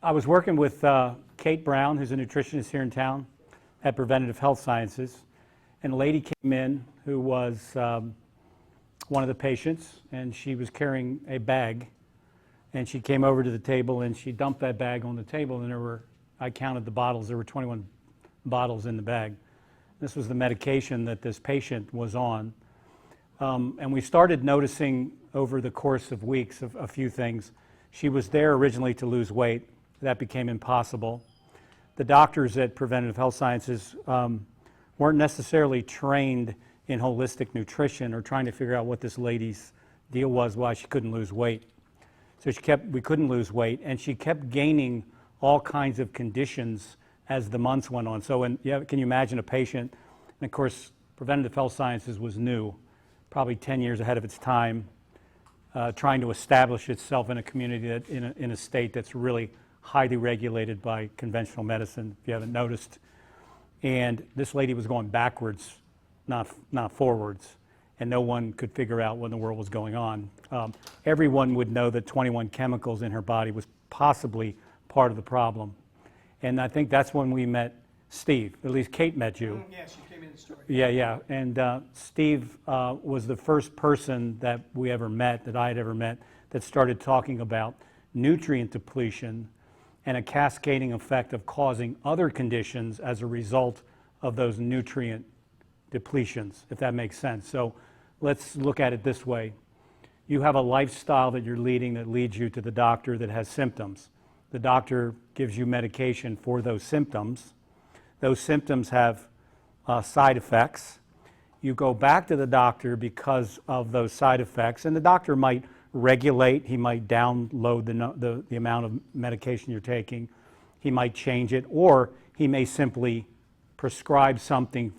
I was working with Kate Brown, who's a nutritionist here in town at Preventative Health Sciences, and a lady came in who was one of the patients, and she was carrying a bag, and she came over to the table and she dumped that bag on the table, and there were, I counted the bottles, there were 21 bottles in the bag. This was the medication that this patient was on. And we started noticing over the course of weeks a few things. She was there originally to lose weight. That became impossible. The doctors at Preventative Health Sciences weren't necessarily trained in holistic nutrition or trying to figure out what this lady's deal was, why she couldn't lose weight. So we couldn't lose weight, and she kept gaining all kinds of conditions as the months went on. So can you imagine a patient, and of course Preventative Health Sciences was new, probably 10 years ahead of its time, trying to establish itself in a community that in a state that's really highly regulated by conventional medicine, if you haven't noticed. And this lady was going backwards, not forwards, and no one could figure out what in the world was going on. Everyone would know that 21 chemicals in her body was possibly part of the problem. And I think that's when we met Steve. At least Kate met you. Yeah, she came in the story. Yeah. And Steve was the first person that we ever met, that I had ever met, that started talking about nutrient depletion and a cascading effect of causing other conditions as a result of those nutrient depletions, if that makes sense. So let's look at it this way. You have a lifestyle that you're leading that leads you to the doctor that has symptoms. The doctor gives you medication for those symptoms. Those symptoms have side effects. You go back to the doctor because of those side effects, and the doctor might regulate, he might download the amount of medication you're taking, he might change it, or he may simply prescribe something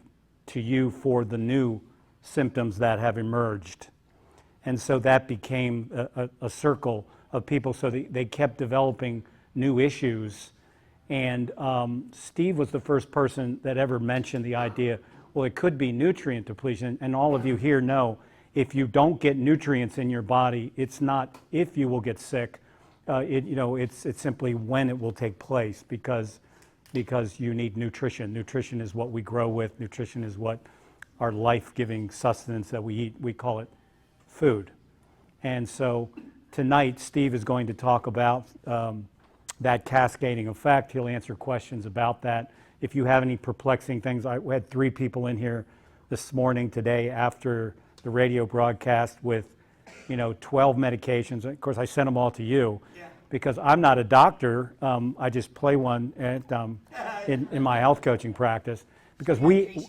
to you for the new symptoms that have emerged. And so that became a circle of people, so they kept developing new issues. And Steve was the first person that ever mentioned the idea, well, it could be nutrient depletion, and all of you here know if you don't get nutrients in your body, it's not if you will get sick, it's simply when it will take place, because you need nutrition. Nutrition is what we grow with. Nutrition is what our life-giving sustenance that we eat. We call it food. And so tonight, Steve is going to talk about that cascading effect. He'll answer questions about that. If you have any perplexing things, I had 3 people in here this morning, today, after the radio broadcast with 12 medications. Of course, I sent them all to you because I'm not a doctor. I just play one at, in my health coaching practice, because we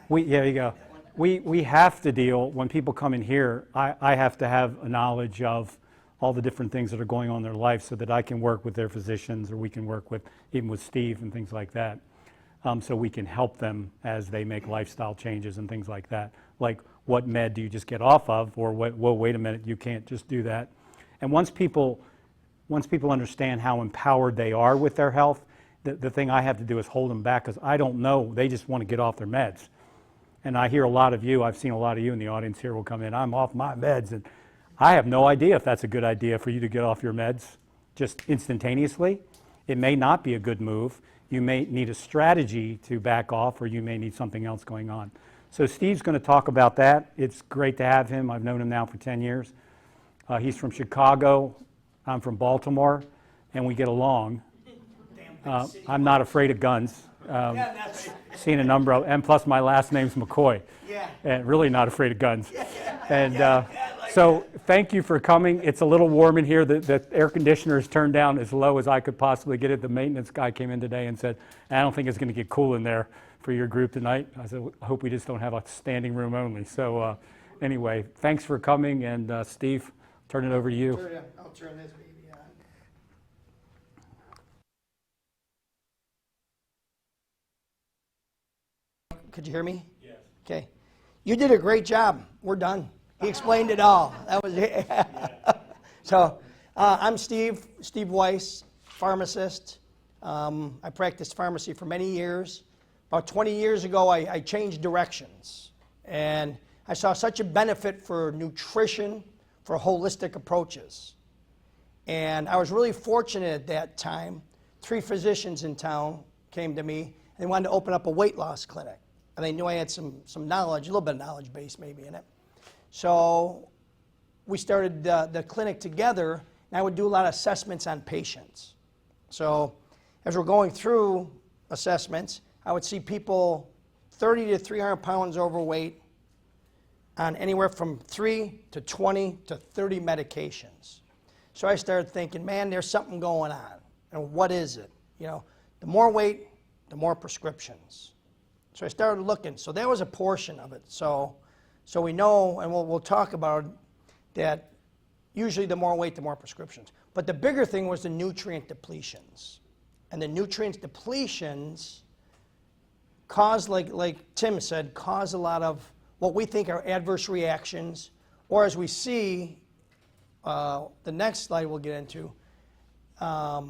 there you go. We have to deal, when people come in here, I have to have a knowledge of all the different things that are going on in their life so that I can work with their physicians, or we can work with, even with Steve and things like that, so we can help them as they make lifestyle changes and things like that. Like, what med do you just get off of, or well, wait a minute, you can't just do that. And once people understand how empowered they are with their health, the thing I have to do is hold them back, because I don't know, they just want to get off their meds. And I hear a lot of you, I've seen a lot of you in the audience here will come in, I'm off my meds, and I have no idea if that's a good idea for you to get off your meds just instantaneously. It may not be a good move. You may need a strategy to back off, or you may need something else going on. So Steve's going to talk about that. It's great to have him. I've known him now for 10 years. He's from Chicago. I'm from Baltimore, and we get along. I'm not afraid of guns. Seen a number of, and plus my last name's McCoy. And really not afraid of guns. And so thank you for coming. It's a little warm in here. The air conditioner is turned down as low as I could possibly get it. The maintenance guy came in today and said, I don't think it's going to get cool in there for your group tonight. I said, I hope we just don't have a standing room only. So anyway, thanks for coming, and Steve, turn it over to you. Sure, I'll turn this baby on. Could you hear me? Yes. Okay. You did a great job. We're done. He explained it all. That was it. So I'm Steve Weiss, pharmacist. I practiced pharmacy for many years. About 20 years ago, I changed directions, and I saw such a benefit for nutrition, for holistic approaches. And I was really fortunate at that time 3 physicians in town came to me, and they wanted to open up a weight loss clinic. And they knew I had some knowledge, a little bit of knowledge base maybe in it. So we started the clinic together, and I would do a lot of assessments on patients. So as we're going through assessments, I would see people 30 to 300 pounds overweight on anywhere from 3 to 20 to 30 medications. So I started thinking, man, there's something going on. And what is it? You know, the more weight, the more prescriptions. So I started looking. So that was a portion of it. So we know, and we'll talk about that usually the more weight, the more prescriptions. But the bigger thing was the nutrient depletions. And the nutrient depletions cause, like Tim said, cause a lot of what we think are adverse reactions, or as we see, the next slide we'll get into, a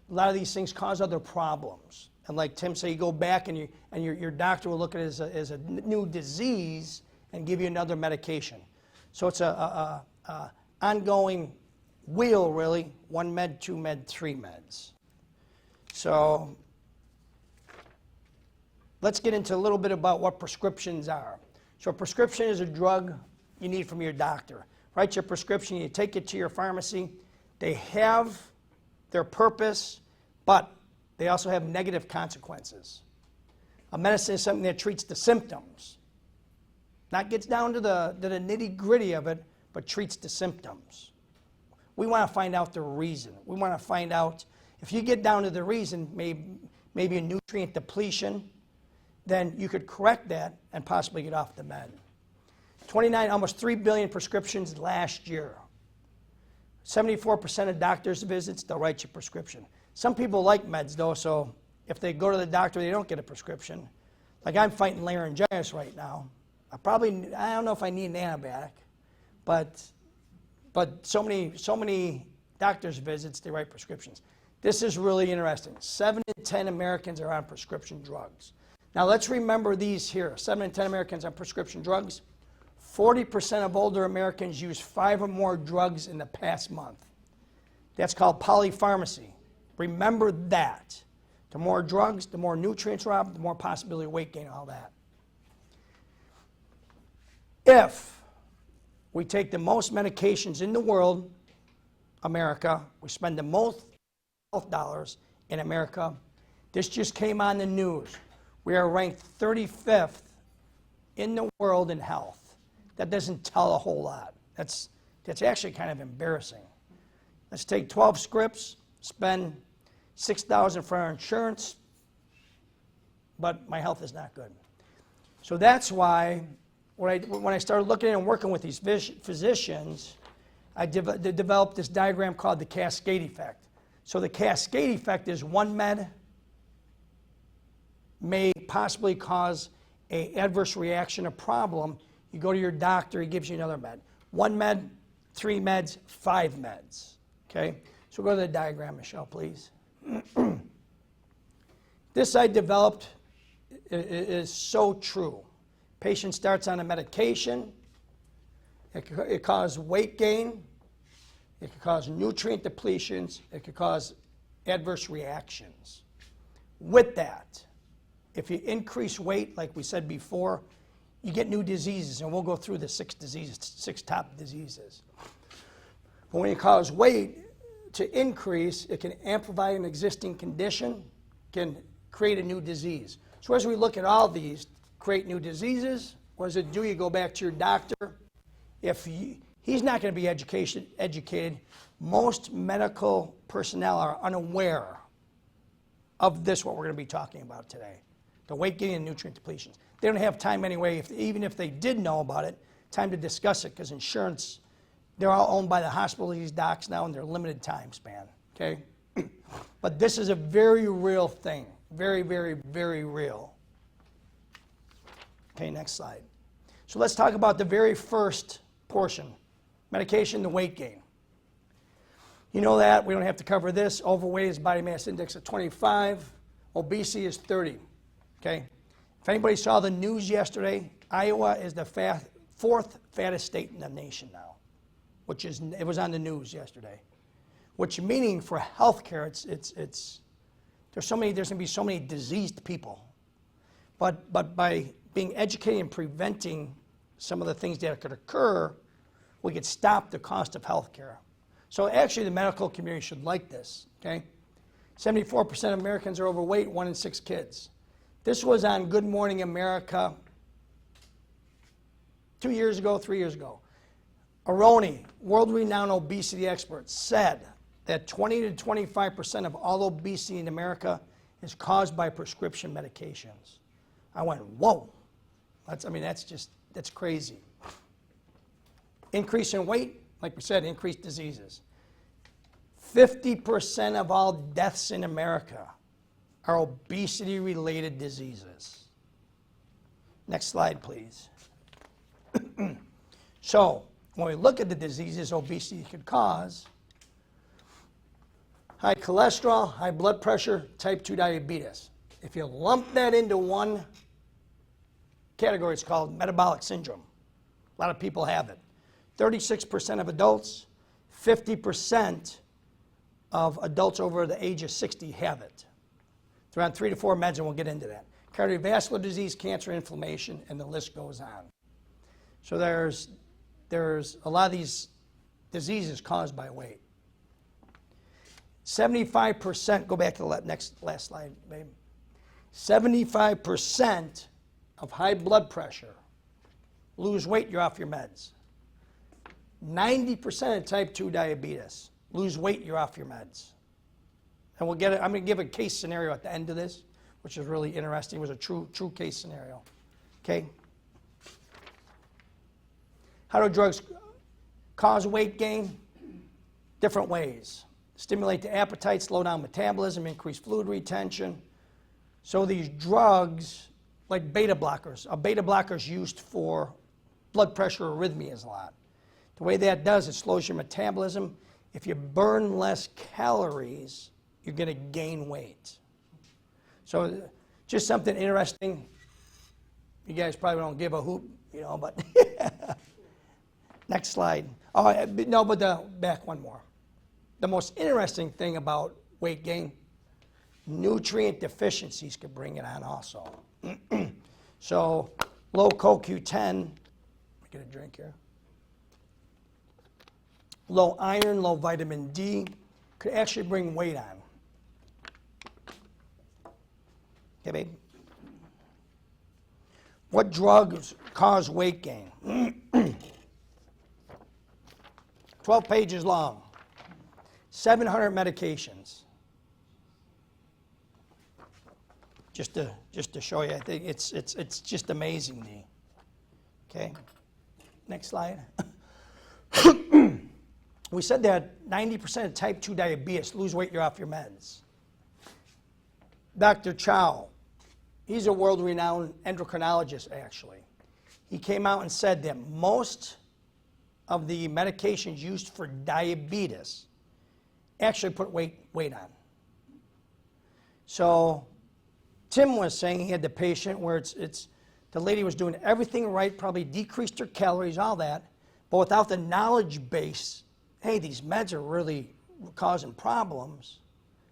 lot of these things cause other problems. And like Tim said, you go back and your doctor will look at it as a new disease and give you another medication. So it's a ongoing wheel, really, 1 med, 2 med, 3 meds. So let's get into a little bit about what prescriptions are. So a prescription is a drug you need from your doctor. Write your prescription, you take it to your pharmacy. They have their purpose, but they also have negative consequences. A medicine is something that treats the symptoms. Not gets down to the nitty-gritty of it, but treats the symptoms. We want to find out the reason. We want to find out, if you get down to the reason, maybe a nutrient depletion, then you could correct that and possibly get off the med. Almost 3 billion prescriptions last year. 74% of doctors' visits, they'll write you a prescription. Some people like meds, though, so if they go to the doctor, they don't get a prescription. Like I'm fighting laryngitis right now. I don't know if I need an antibiotic, but so many doctors' visits, they write prescriptions. This is really interesting. 7 in 10 Americans are on prescription drugs. Now let's remember these here. 7 in 10 Americans on prescription drugs. 40% of older Americans use 5 or more drugs in the past month. That's called polypharmacy. Remember that. The more drugs, the more nutrients robbed, the more possibility of weight gain, all that. If we take the most medications in the world, America, we spend the most health dollars in America. This just came on the news. We are ranked 35th in the world in health. That doesn't tell a whole lot. That's actually kind of embarrassing. Let's take 12 scripts, spend $6,000 for our insurance, but my health is not good. So that's why when I started looking and working with these physicians, I developed this diagram called the Cascade Effect. So the Cascade Effect is 1 med may possibly cause an adverse reaction, a problem. You go to your doctor, he gives you another med. 1 med, 3 meds, 5 meds. Okay? So go to the diagram, Michelle, please. This I developed is so true. Patient starts on a medication. It causes weight gain. It could cause nutrient depletions. It could cause adverse reactions. With that, if you increase weight, like we said before, you get new diseases, and we'll go through the 6 top diseases. But when you cause weight to increase, it can amplify an existing condition, can create a new disease. So as we look at all these, create new diseases, what does it do? You go back to your doctor. If he's not going to be educated, most medical personnel are unaware of this, what we're going to be talking about today, the weight gain and nutrient depletions. They don't have time anyway, even if they did know about it, time to discuss it, because insurance, they're all owned by the hospital, these docs now, and they're limited time span, okay? But this is a very real thing, very, very, very real. Okay, next slide. So let's talk about the very first portion, medication, the weight gain. You know that, we don't have to cover this. Overweight is body mass index of 25, obesity is 30, okay? If anybody saw the news yesterday, Iowa is the 4th fattest state in the nation now, it was on the news yesterday. which meaning for healthcare, there's going to be so many diseased people. But by being educated and preventing some of the things that could occur, we could stop the cost of healthcare. So actually the medical community should like this, okay? 74% of Americans are overweight, 1 in 6 kids. This was on Good Morning America 2 years ago, 3 years ago. Aroni, world-renowned obesity expert, said that 20 to 25% of all obesity in America is caused by prescription medications. I went, whoa. That's crazy. Increase in weight, like we said, increased diseases. 50% of all deaths in America are obesity-related diseases. Next slide, please. So, when we look at the diseases obesity could cause, high cholesterol, high blood pressure, type 2 diabetes. If you lump that into one category, it's called metabolic syndrome. A lot of people have it. 36% of adults, 50% of adults over the age of 60 have it. They're on 3 to 4 meds, and we'll get into that. Cardiovascular disease, cancer, inflammation, and the list goes on. So there's a lot of these diseases caused by weight. 75%, go back to the last slide, babe. 75% of high blood pressure, lose weight, you're off your meds. 90% of type 2 diabetes, lose weight, you're off your meds. And we'll get it. I'm going to give a case scenario at the end of this, which is really interesting. It was a true case scenario. Okay? How do drugs cause weight gain? Different ways. Stimulate the appetite, slow down metabolism, increase fluid retention. So these drugs, like beta blockers, a beta blocker is used for blood pressure arrhythmias a lot. The way that does, it slows your metabolism. If you burn less calories, you're going to gain weight. So just something interesting. You guys probably don't give a hoot, but next slide. Oh, no, but back one more. The most interesting thing about weight gain, nutrient deficiencies could bring it on also. So low CoQ10, let me get a drink here. Low iron, low vitamin D could actually bring weight on. Okay, babe? What drugs cause weight gain? 12 pages long. 700 medications. Just to show you, I think it's just amazing to me. Okay? Next slide. We said that 90% of type 2 diabetes, lose weight, you're off your meds. Dr. Chow, he's a world-renowned endocrinologist, actually. He came out and said that most of the medications used for diabetes actually put weight on. So Tim was saying he had the patient where the lady was doing everything right, probably decreased her calories, all that, but without the knowledge base, hey, these meds are really causing problems.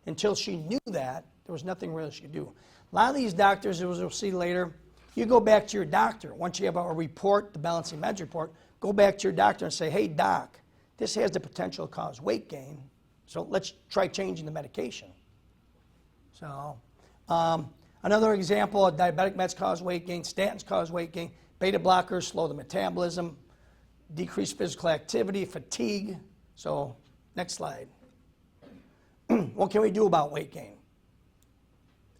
Until she knew that, there was nothing really she could do. A lot of these doctors, as we'll see later, you go back to your doctor. Once you have a report, the balancing meds report, go back to your doctor and say, hey, doc, this has the potential to cause weight gain, so let's try changing the medication. So another example of diabetic meds cause weight gain, statins cause weight gain, beta blockers slow the metabolism, decrease physical activity, fatigue. So next slide. What can we do about weight gain?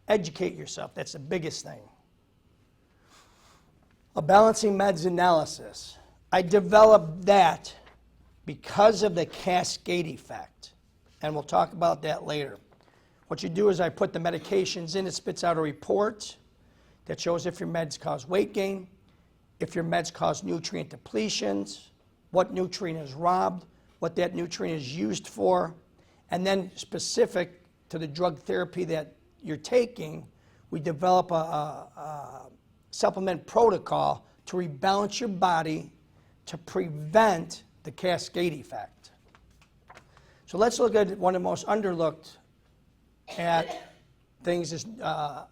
Educate yourself. That's the biggest thing. A balancing meds analysis. I developed that because of the Cascade Effect, and we'll talk about that later. What you do is I put the medications in, it spits out a report that shows if your meds cause weight gain, if your meds cause nutrient depletions, what nutrient is robbed, what that nutrient is used for, and then specific to the drug therapy that you're taking, we develop a supplement protocol to rebalance your body to prevent the Cascade Effect. So let's look at one of the most underlooked at things is, no,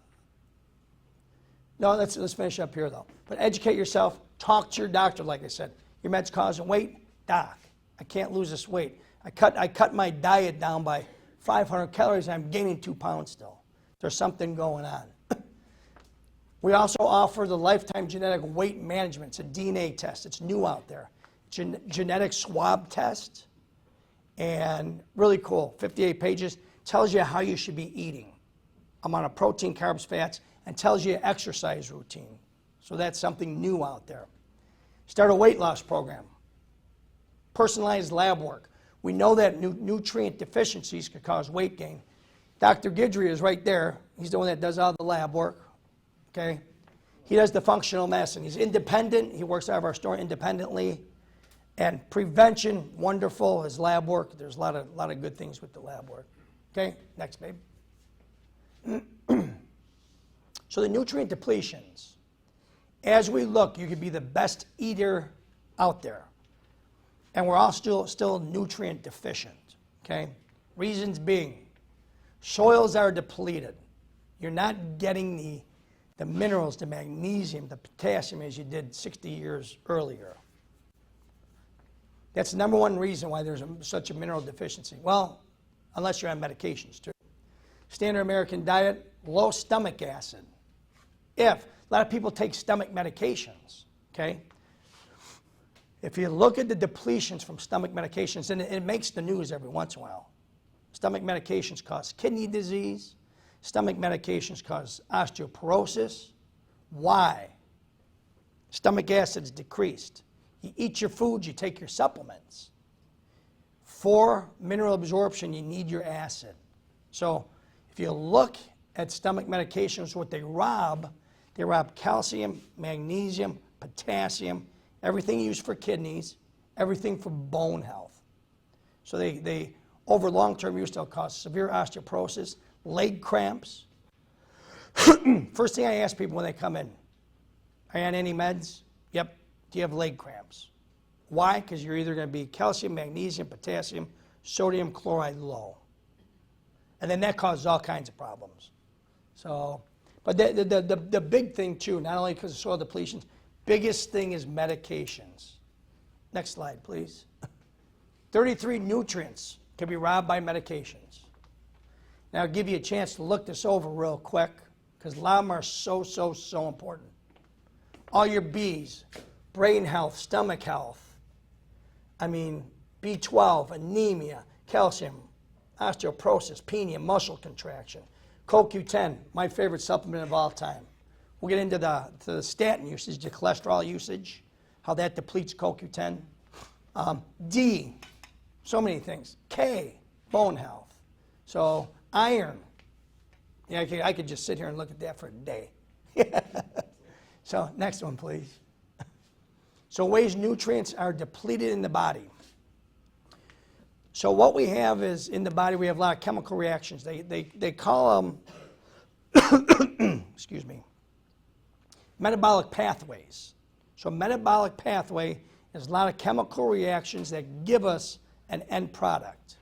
let's finish up here though. But educate yourself, talk to your doctor, like I said. Your med's causing weight, doc, I can't lose this weight. I cut my diet down by 500 calories and I'm gaining 2 pounds still. There's something going on. We also offer the lifetime genetic weight management. It's a DNA test. It's new out there. Genetic swab test. And really cool, 58 pages, tells you how you should be eating. Amount of protein, carbs, fats, and tells you your exercise routine. So that's something new out there. Start a weight loss program. Personalized lab work. We know that nutrient deficiencies could cause weight gain. Dr. Guidry is right there. He's the one that does all the lab work. Okay? He does the functional medicine. He's independent. He works out of our store independently. And prevention, wonderful. His lab work, there's a lot of good things with the lab work. Okay? Next, babe. So the nutrient depletions. As we look, you could be the best eater out there. And we're all still nutrient deficient. Okay? Reasons being, soils are depleted. You're not getting the minerals, the magnesium, the potassium as you did 60 years earlier. That's the number one reason why there's such a mineral deficiency. Well, unless you're on medications too. Standard American diet, low stomach acid. A lot of people take stomach medications, okay? If you look at the depletions from stomach medications, and it makes the news every once in a while. Stomach medications cause kidney disease. Stomach medications cause osteoporosis. Why? Stomach acid's decreased. You eat your foods, you take your supplements. For mineral absorption, you need your acid. So if you look at stomach medications, what they rob calcium, magnesium, potassium, everything used for kidneys, everything for bone health. So they over long-term use, they'll cause severe osteoporosis, leg cramps. First thing I ask people when they come in, are you on any meds? Yep. Do you have leg cramps? Why? Because you're either going to be calcium, magnesium, potassium, sodium chloride low. And then that causes all kinds of problems. So, but the big thing too, not only because of soil depletions, biggest thing is medications. Next slide, please. 33 nutrients can be robbed by medications. Now I'll give you a chance to look this over real quick because a lot of them are so important. All your B's, brain health, stomach health. I mean, B12, anemia, calcium, osteoporosis, penia, muscle contraction. CoQ10, my favorite supplement of all time. We'll get into the statin usage, the cholesterol usage, how that depletes CoQ10. D, so many things. K, bone health. So iron. Yeah, I could just sit here and look at that for a day. So next one, please. So ways nutrients are depleted in the body. So what we have is in the body, we have a lot of chemical reactions. They call them, excuse me, metabolic pathways. So metabolic pathway is a lot of chemical reactions that give us an end product.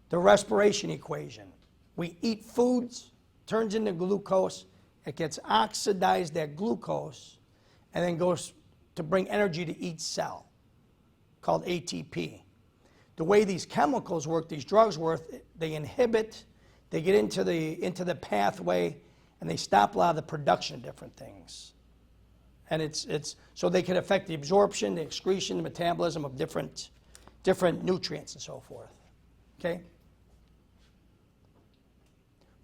The respiration equation. We eat foods, turns into glucose, it gets oxidized, that glucose, and then goes to bring energy to each cell, called ATP. The way these chemicals work, these drugs work, they inhibit, they get into the pathway, and they stop a lot of the production of different things. And it's so they can affect the absorption, the excretion, the metabolism of different nutrients and so forth. Okay?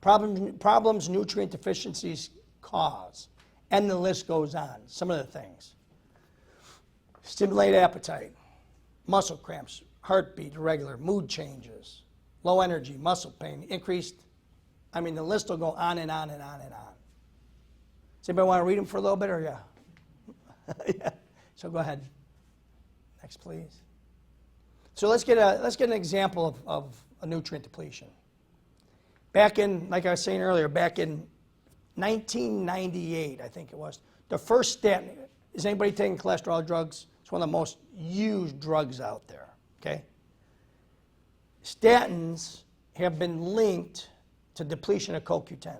Problems nutrient deficiencies cause. And the list goes on. Some of the things. Stimulate appetite, muscle cramps, heartbeat irregular, mood changes, low energy, muscle pain, increased. I mean, the list will go on and on and on and on. Does anybody want to read them for a little bit, or yeah? Yeah. So go ahead. Next, please. So let's get an example of a nutrient depletion. Back in, like I was saying earlier, back in 1998, I think it was, the first statin. Is anybody taking cholesterol drugs? It's one of the most used drugs out there. Okay. statins have been linked to depletion of CoQ10.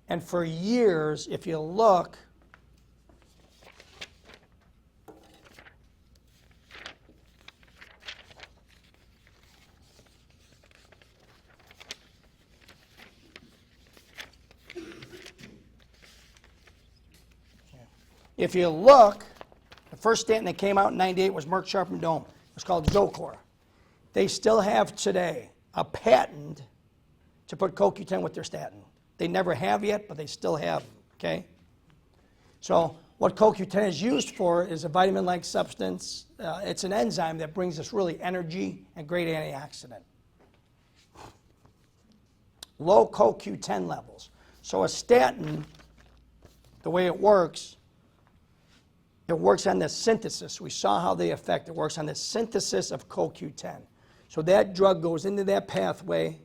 And for years, if you look, the first statin that came out in '98 was Merck Sharp and Dohme. It was called Zocor. They still have today a patent to put CoQ10 with their statin. They never have yet, but they still have, okay? So what CoQ10 is used for is a vitamin-like substance. It's an enzyme that brings us really energy and great antioxidant. Low CoQ10 levels. So a statin, the way it works on the synthesis. We saw how they affect. It works on the synthesis of CoQ10. So that drug goes into that pathway,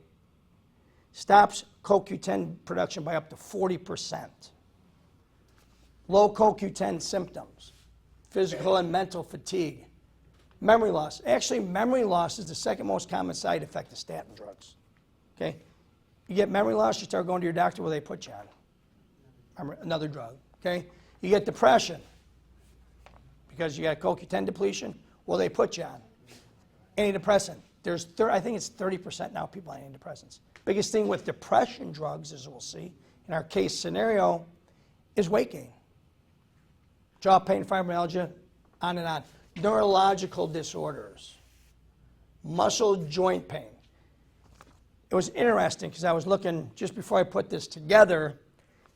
stops CoQ10 production by up to 40%. Low CoQ10 symptoms, physical and mental fatigue, memory loss. Actually, memory loss is the second most common side effect of statin drugs. Okay? You get memory loss, you start going to your doctor, well, they put you on another drug. Okay? You get depression because you got CoQ10 depletion, well, they put you on antidepressant. I think it's 30% now people on antidepressants. Biggest thing with depression drugs, as we'll see in our case scenario, is weight gain. Jaw pain, fibromyalgia, on and on. Neurological disorders, muscle joint pain. It was interesting because I was looking just before I put this together,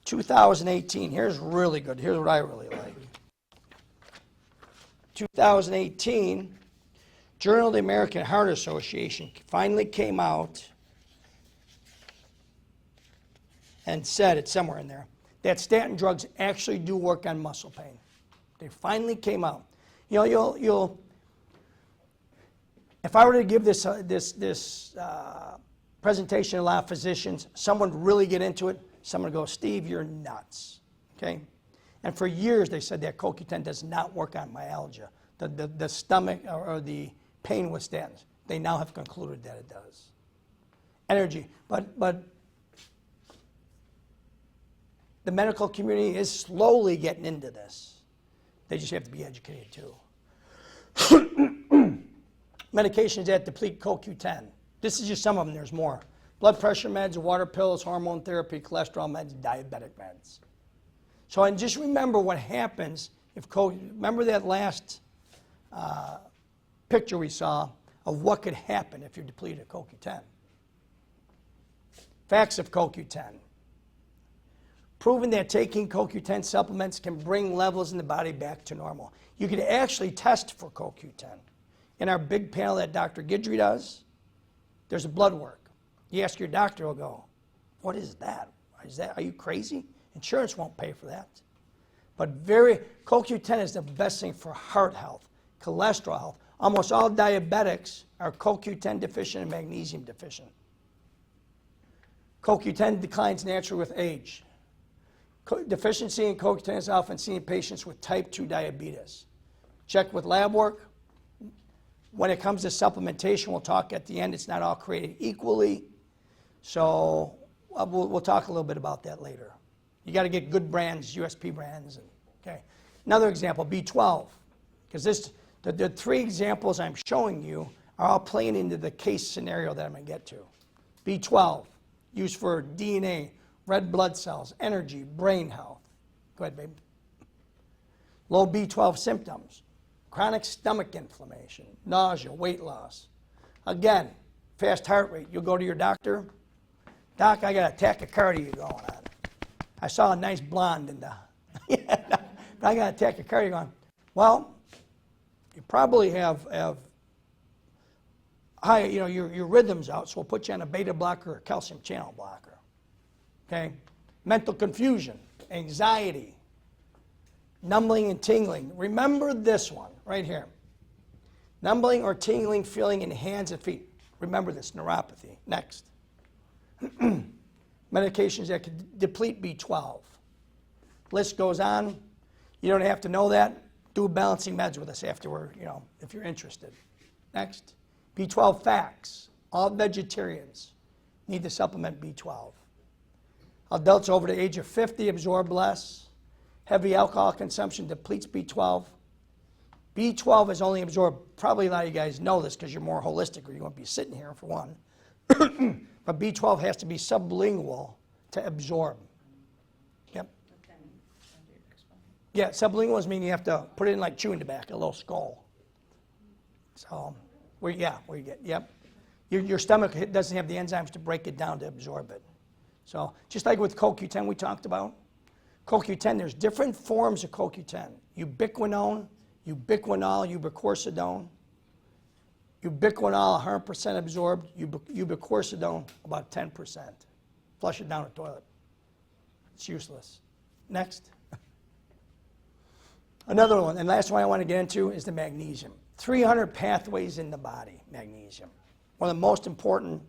2018, here's really good. Here's what I really like. 2018, Journal of the American Heart Association finally came out and said, it's somewhere in there, that statin drugs actually do work on muscle pain. They finally came out. You know, if I were to give this presentation to a lot of physicians, someone would really get into it, someone would go, Steve, you're nuts, okay? And for years they said that CoQ10 does not work on myalgia, the stomach or the pain with statins. They now have concluded that it does. Energy, but the medical community is slowly getting into this. They just have to be educated too. Medications that deplete CoQ10. This is just some of them, there's more. Blood pressure meds, water pills, hormone therapy, cholesterol meds, diabetic meds. So, and just remember what happens if remember that last picture we saw of what could happen if you're depleted of CoQ10. Facts of CoQ10. Proven that taking CoQ10 supplements can bring levels in the body back to normal. You can actually test for CoQ10. In our big panel that Dr. Guidry does, there's a blood work. You ask your doctor, he'll go, what is that? Are you crazy? Insurance won't pay for that. But CoQ10 is the best thing for heart health, cholesterol health. Almost all diabetics are CoQ10 deficient and magnesium deficient. CoQ10 declines naturally with age. Deficiency in CoQ10 is often seen in patients with type 2 diabetes. Check with lab work. When it comes to supplementation, we'll talk at the end, it's not all created equally. So we'll talk a little bit about that later. You got to get good brands, USP brands. Okay. Another example, B12. Because the three examples I'm showing you are all playing into the case scenario that I'm going to get to. B12, used for DNA, red blood cells, energy, brain health. Go ahead, babe. Low B12 symptoms, chronic stomach inflammation, nausea, weight loss. Again, fast heart rate. You'll go to your doctor. Doc, I got a tachycardia going on. I saw a nice blonde in the, I got a tachycardia going. Well, you probably have high, your rhythm's out, so we'll put you on a beta blocker or a calcium channel blocker. Okay? Mental confusion, anxiety, numbing and tingling. Remember this one right here. Numbing or tingling feeling in hands and feet. Remember this, neuropathy. Next. Medications that can deplete B12. List goes on. You don't have to know that. Do balancing meds with us afterward, if you're interested. Next. B12 facts. All vegetarians need to supplement B12. Adults over the age of 50 absorb less. Heavy alcohol consumption depletes B12. B12 is only absorbed, probably a lot of you guys know this because you're more holistic or you won't be sitting here for one. But B12 has to be sublingual to absorb. Yep. Yeah, sublingual means you have to put it in like chewing tobacco, a little skull. So, where you get, yep. Your stomach doesn't have the enzymes to break it down to absorb it. So, just like with CoQ10 we talked about, CoQ10, there's different forms of CoQ10. Ubiquinone, ubiquinol, ubiquorsidone. Ubiquinol, 100% absorbed. Ubiquorsidone, about 10%. Flush it down the toilet. It's useless. Next. Another one, and last one I want to get into is the magnesium. 300 pathways in the body, magnesium. One of the most important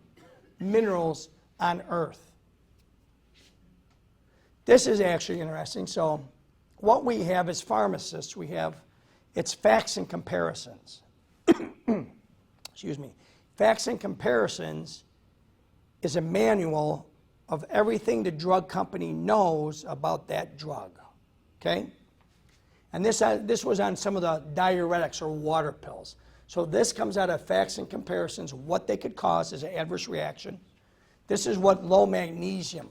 minerals on Earth. This is actually interesting. So what we have as pharmacists, it's facts and comparisons. Excuse me. Facts and comparisons is a manual of everything the drug company knows about that drug. Okay? And this was on some of the diuretics or water pills. So this comes out of facts and comparisons, what they could cause as an adverse reaction. This is what low magnesium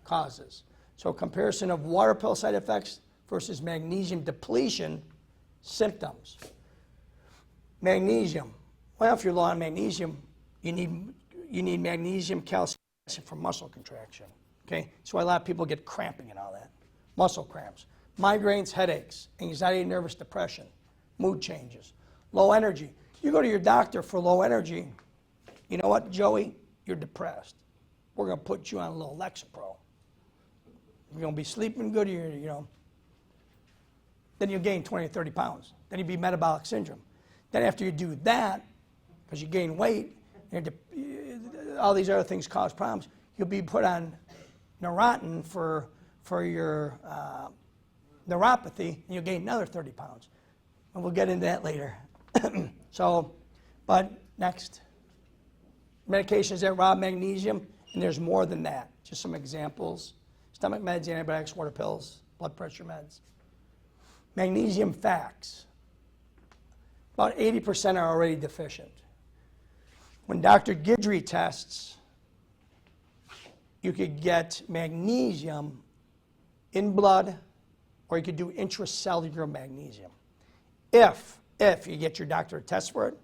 causes. So comparison of water pill side effects versus magnesium depletion symptoms. Magnesium. Well, if you're low on magnesium, you need magnesium, calcium for muscle contraction. Okay? That's why a lot of people get cramping and all that. Muscle cramps. Migraines, headaches, anxiety, nervous depression, mood changes, low energy. You go to your doctor for low energy, you know what, Joey? You're depressed. We're going to put you on a little Lexapro. You're going to be sleeping good, then you'll gain 20 or 30 pounds. Then you'll be metabolic syndrome. Then after you do that, because you gain weight, all these other things cause problems, you'll be put on Neurontin for your neuropathy, and you'll gain another 30 pounds. And we'll get into that later. But next. Medications that rob magnesium, and there's more than that. Just some examples. Stomach meds, antibiotics, water pills, blood pressure meds. Magnesium facts. About 80% are already deficient. When Dr. Guidry tests, you could get magnesium in blood, or you could do intracellular magnesium. If you get your doctor to test for it,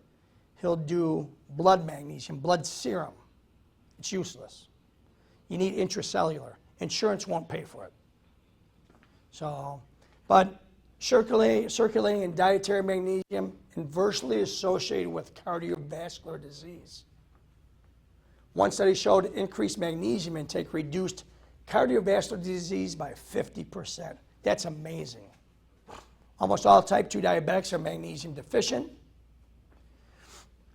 he'll do blood magnesium, blood serum. It's useless. You need intracellular. Insurance won't pay for it. So, but circulating and dietary magnesium inversely associated with cardiovascular disease. One study showed increased magnesium intake reduced cardiovascular disease by 50%. That's amazing. Almost all type 2 diabetics are magnesium deficient.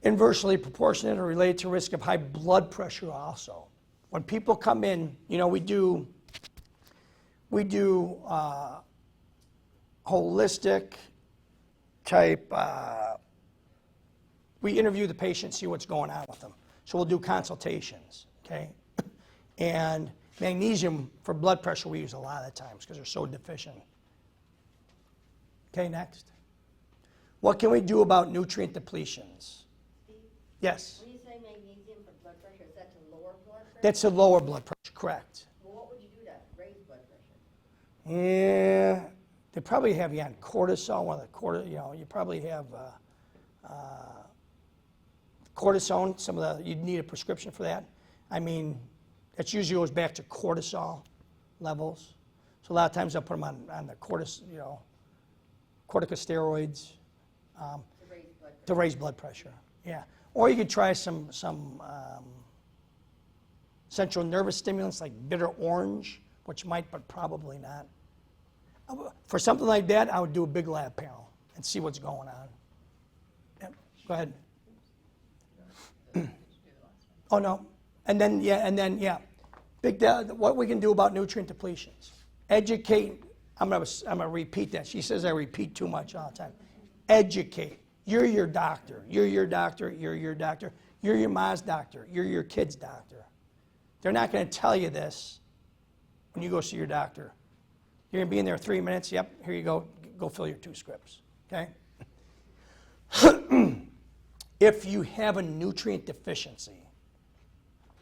Inversely proportionate or related to risk of high blood pressure also. When people come in, we do holistic type, we interview the patient, see what's going on with them. So we'll do consultations, okay? And magnesium for blood pressure we use a lot of the times because they're so deficient. Okay, next. What can we do about nutrient depletions? Steve? Yes? When you say magnesium for blood pressure, is that to lower blood pressure? That's a lower blood pressure, correct. Well, what would you do to raise blood pressure? Yeah, they probably have you on cortisol. You probably have cortisone. You'd need a prescription for that. I mean, that usually goes back to cortisol levels. So a lot of times they'll put them on the corticosteroids to raise blood pressure. Yeah, or you could try some central nervous stimulants like bitter orange, which might, but probably not. For something like that, I would do a big lab panel and see what's going on. Yep. Go ahead. Oh no, and then what we can do about nutrient depletions. Educate. I'm gonna repeat that. She says I repeat too much all the time. Educate. You're your doctor. You're your doctor. You're your doctor. You're your mom's doctor. You're your kid's doctor. They're not going to tell you this when you go see your doctor. You're going to be in there 3 minutes. Yep, here you go. Go fill your 2 scripts. Okay? If you have a nutrient deficiency,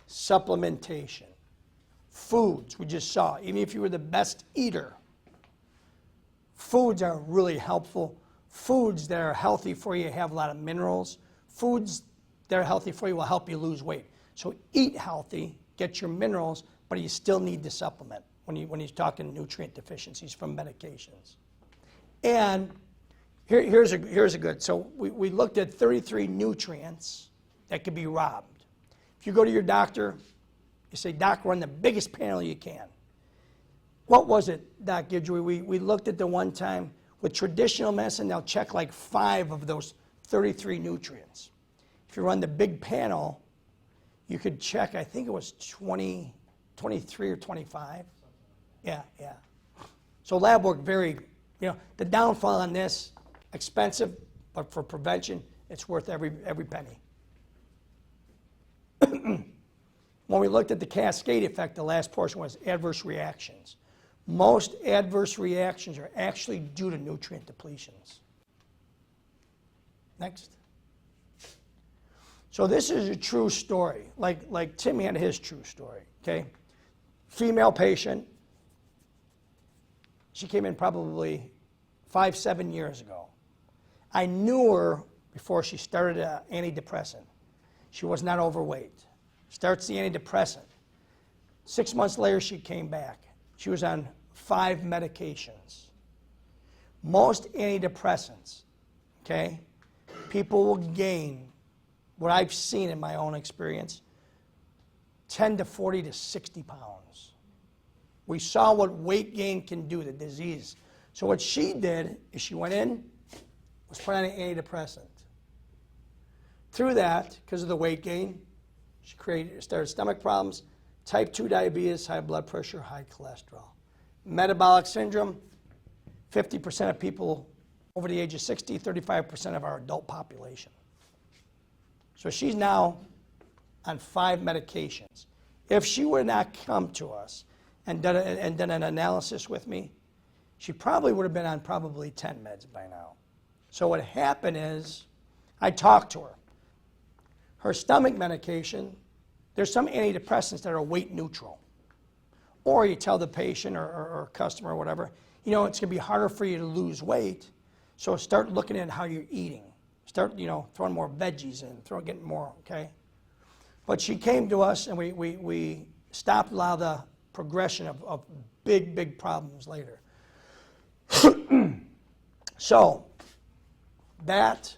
supplementation, foods, we just saw, even if you were the best eater, foods are really helpful. Foods that are healthy for you have a lot of minerals. Foods that are healthy for you will help you lose weight. So eat healthy, get your minerals, but you still need to supplement when you're talking nutrient deficiencies from medications. And here's a good, so we looked at 33 nutrients that could be robbed. If you go to your doctor, you say, Doc, run the biggest panel you can. What was it, Doc Guidry? We looked at the one time, with traditional medicine, they'll check like 5 of those 33 nutrients. If you run the big panel, you could check, I think it was 20, 23 or 25. Yeah. So lab work the downfall on this, expensive, but for prevention, it's worth every penny. When we looked at the Cascade Effect, the last portion was adverse reactions. Most adverse reactions are actually due to nutrient depletions. Next. So this is a true story, like Tim had his true story, okay? Female patient. She came in probably 5-7 years ago. I knew her before she started an antidepressant. She was not overweight. Starts the antidepressant. 6 months later, she came back. She was on 5 medications. Most antidepressants, okay, people will gain, what I've seen in my own experience, 10 to 40 to 60 pounds. We saw what weight gain can do, the disease. So what she did is she went in, was put on an antidepressant. Through that, because of the weight gain, she started stomach problems, type 2 diabetes, high blood pressure, high cholesterol. Metabolic syndrome, 50% of people over the age of 60, 35% of our adult population. So she's now on 5 medications. If she would not come to us and done an analysis with me, she probably would have been on probably 10 meds by now. So what happened is, I talked to her. Her stomach medication, there's some antidepressants that are weight neutral. Or you tell the patient or customer or whatever, it's going to be harder for you to lose weight, so start looking at how you're eating. Start, throwing more veggies in, getting more, okay? But she came to us and we stopped a lot of the progression of big problems later. So, that,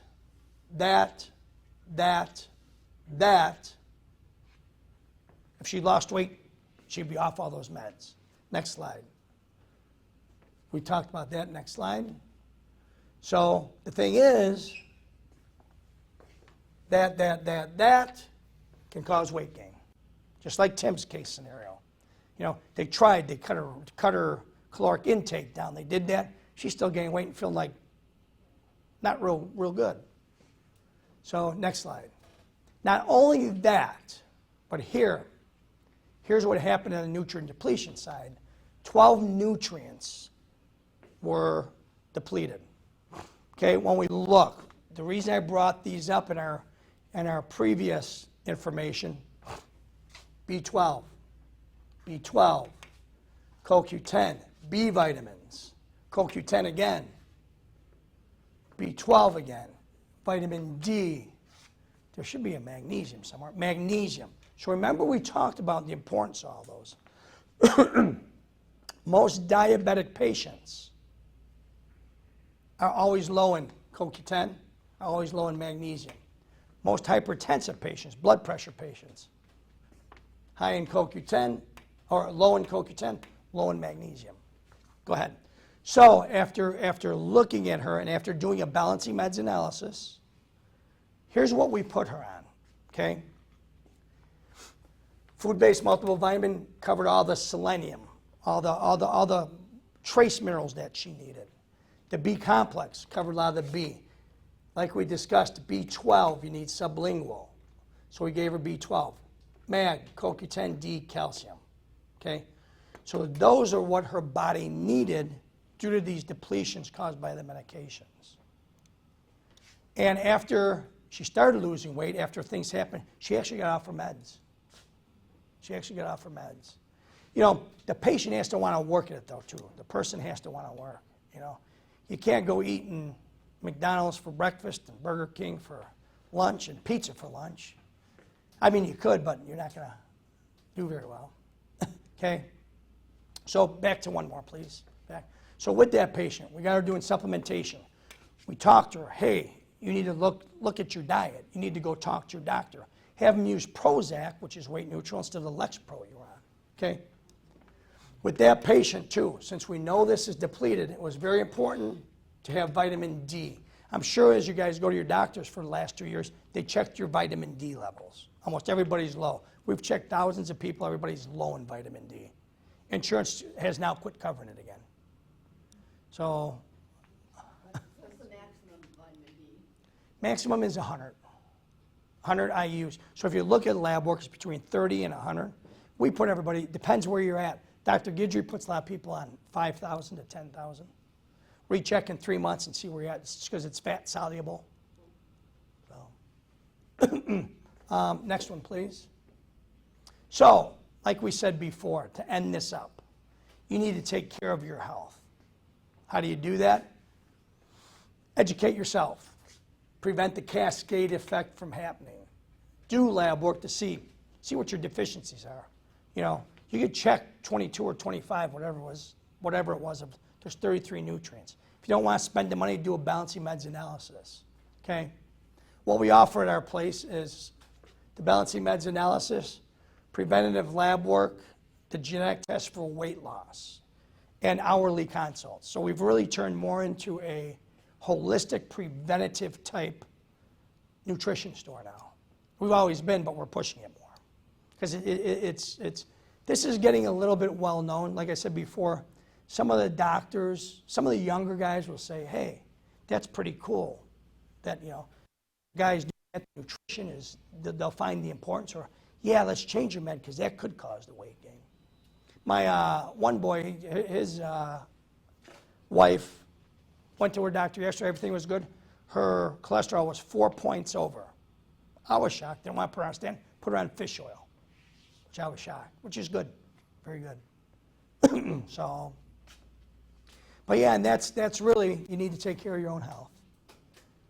if she lost weight, she'd be off all those meds. Next slide. We talked about that. Next slide. So the thing is that can cause weight gain, just like Tim's case scenario. They cut her caloric intake down. They did that. She's still gaining weight and feeling like not real good. So next slide. Not only that, but here's what happened on the nutrient depletion side. 12 nutrients were depleted. Okay, when we look, the reason I brought these up in our previous information, B12, CoQ10, B vitamins, CoQ10 again, B12 again, vitamin D. There should be a magnesium somewhere. Magnesium. So remember we talked about the importance of all those. Most diabetic patients are always low in CoQ10, are always low in magnesium. Most hypertensive patients, blood pressure patients, high in CoQ10, or low in CoQ10, low in magnesium. Go ahead. So after looking at her and after doing a balancing meds analysis, here's what we put her on, okay? Food-based multiple vitamin covered all the selenium, all the trace minerals that she needed. The B complex covered a lot of the B. Like we discussed, B12, you need sublingual. So we gave her B12. Mag, CoQ10, D, calcium. Okay? So those are what her body needed due to these depletions caused by the medications. And after she started losing weight, after things happened, she actually got off her meds. She actually got off her meds. You know, the patient has to want to work at it though too. The person has to want to work, you know. You can't go eating McDonald's for breakfast and Burger King for lunch and pizza for lunch. I mean, you could, but you're not going to do very well. Okay? So back to one more, please. Back. So with that patient, we got her doing supplementation. We talked to her, hey, you need to look at your diet. You need to go talk to your doctor. Have them use Prozac, which is weight neutral, instead of the Lexapro you're on. Okay? With that patient, too, since we know this is depleted, it was very important to have vitamin D. I'm sure as you guys go to your doctors for the last 2 years, they checked your vitamin D levels. Almost everybody's low. We've checked thousands of people, everybody's low in vitamin D. Insurance has now quit covering it again. So What's the maximum vitamin D? maximum is 100. 100 IUs. So if you look at lab work, it's between 30 and 100. We put everybody, depends where you're at. Dr. Guidry puts a lot of people on 5,000 to 10,000. Recheck in 3 months and see where you're at. It's because it's fat soluble. So. Next one, please. So, like we said before, to end this up, you need to take care of your health. How do you do that? Educate yourself. Prevent the cascade effect from happening. Do lab work to see what your deficiencies are. You know, you could check 22 or 25, whatever it was. There's 33 nutrients. If you don't want to spend the money, do a balancing meds analysis. Okay? What we offer at our place is the balancing meds analysis, preventative lab work, the genetic test for weight loss, and hourly consults. So we've really turned more into a holistic preventative type nutrition store now. We've always been, but we're pushing it more. Because this is getting a little bit well known. Like I said before, some of the doctors, some of the younger guys will say, hey, that's pretty cool. That, you know, guys do that, nutrition is, they'll find the importance, or, yeah, let's change your med because that could cause the weight gain. My one boy, his wife went to her doctor yesterday, everything was good. Her cholesterol was 4 points over. I was shocked, didn't want to put her on a stand, put her on fish oil, which I was shocked, which is good, very good. So, but yeah, and that's really, you need to take care of your own health.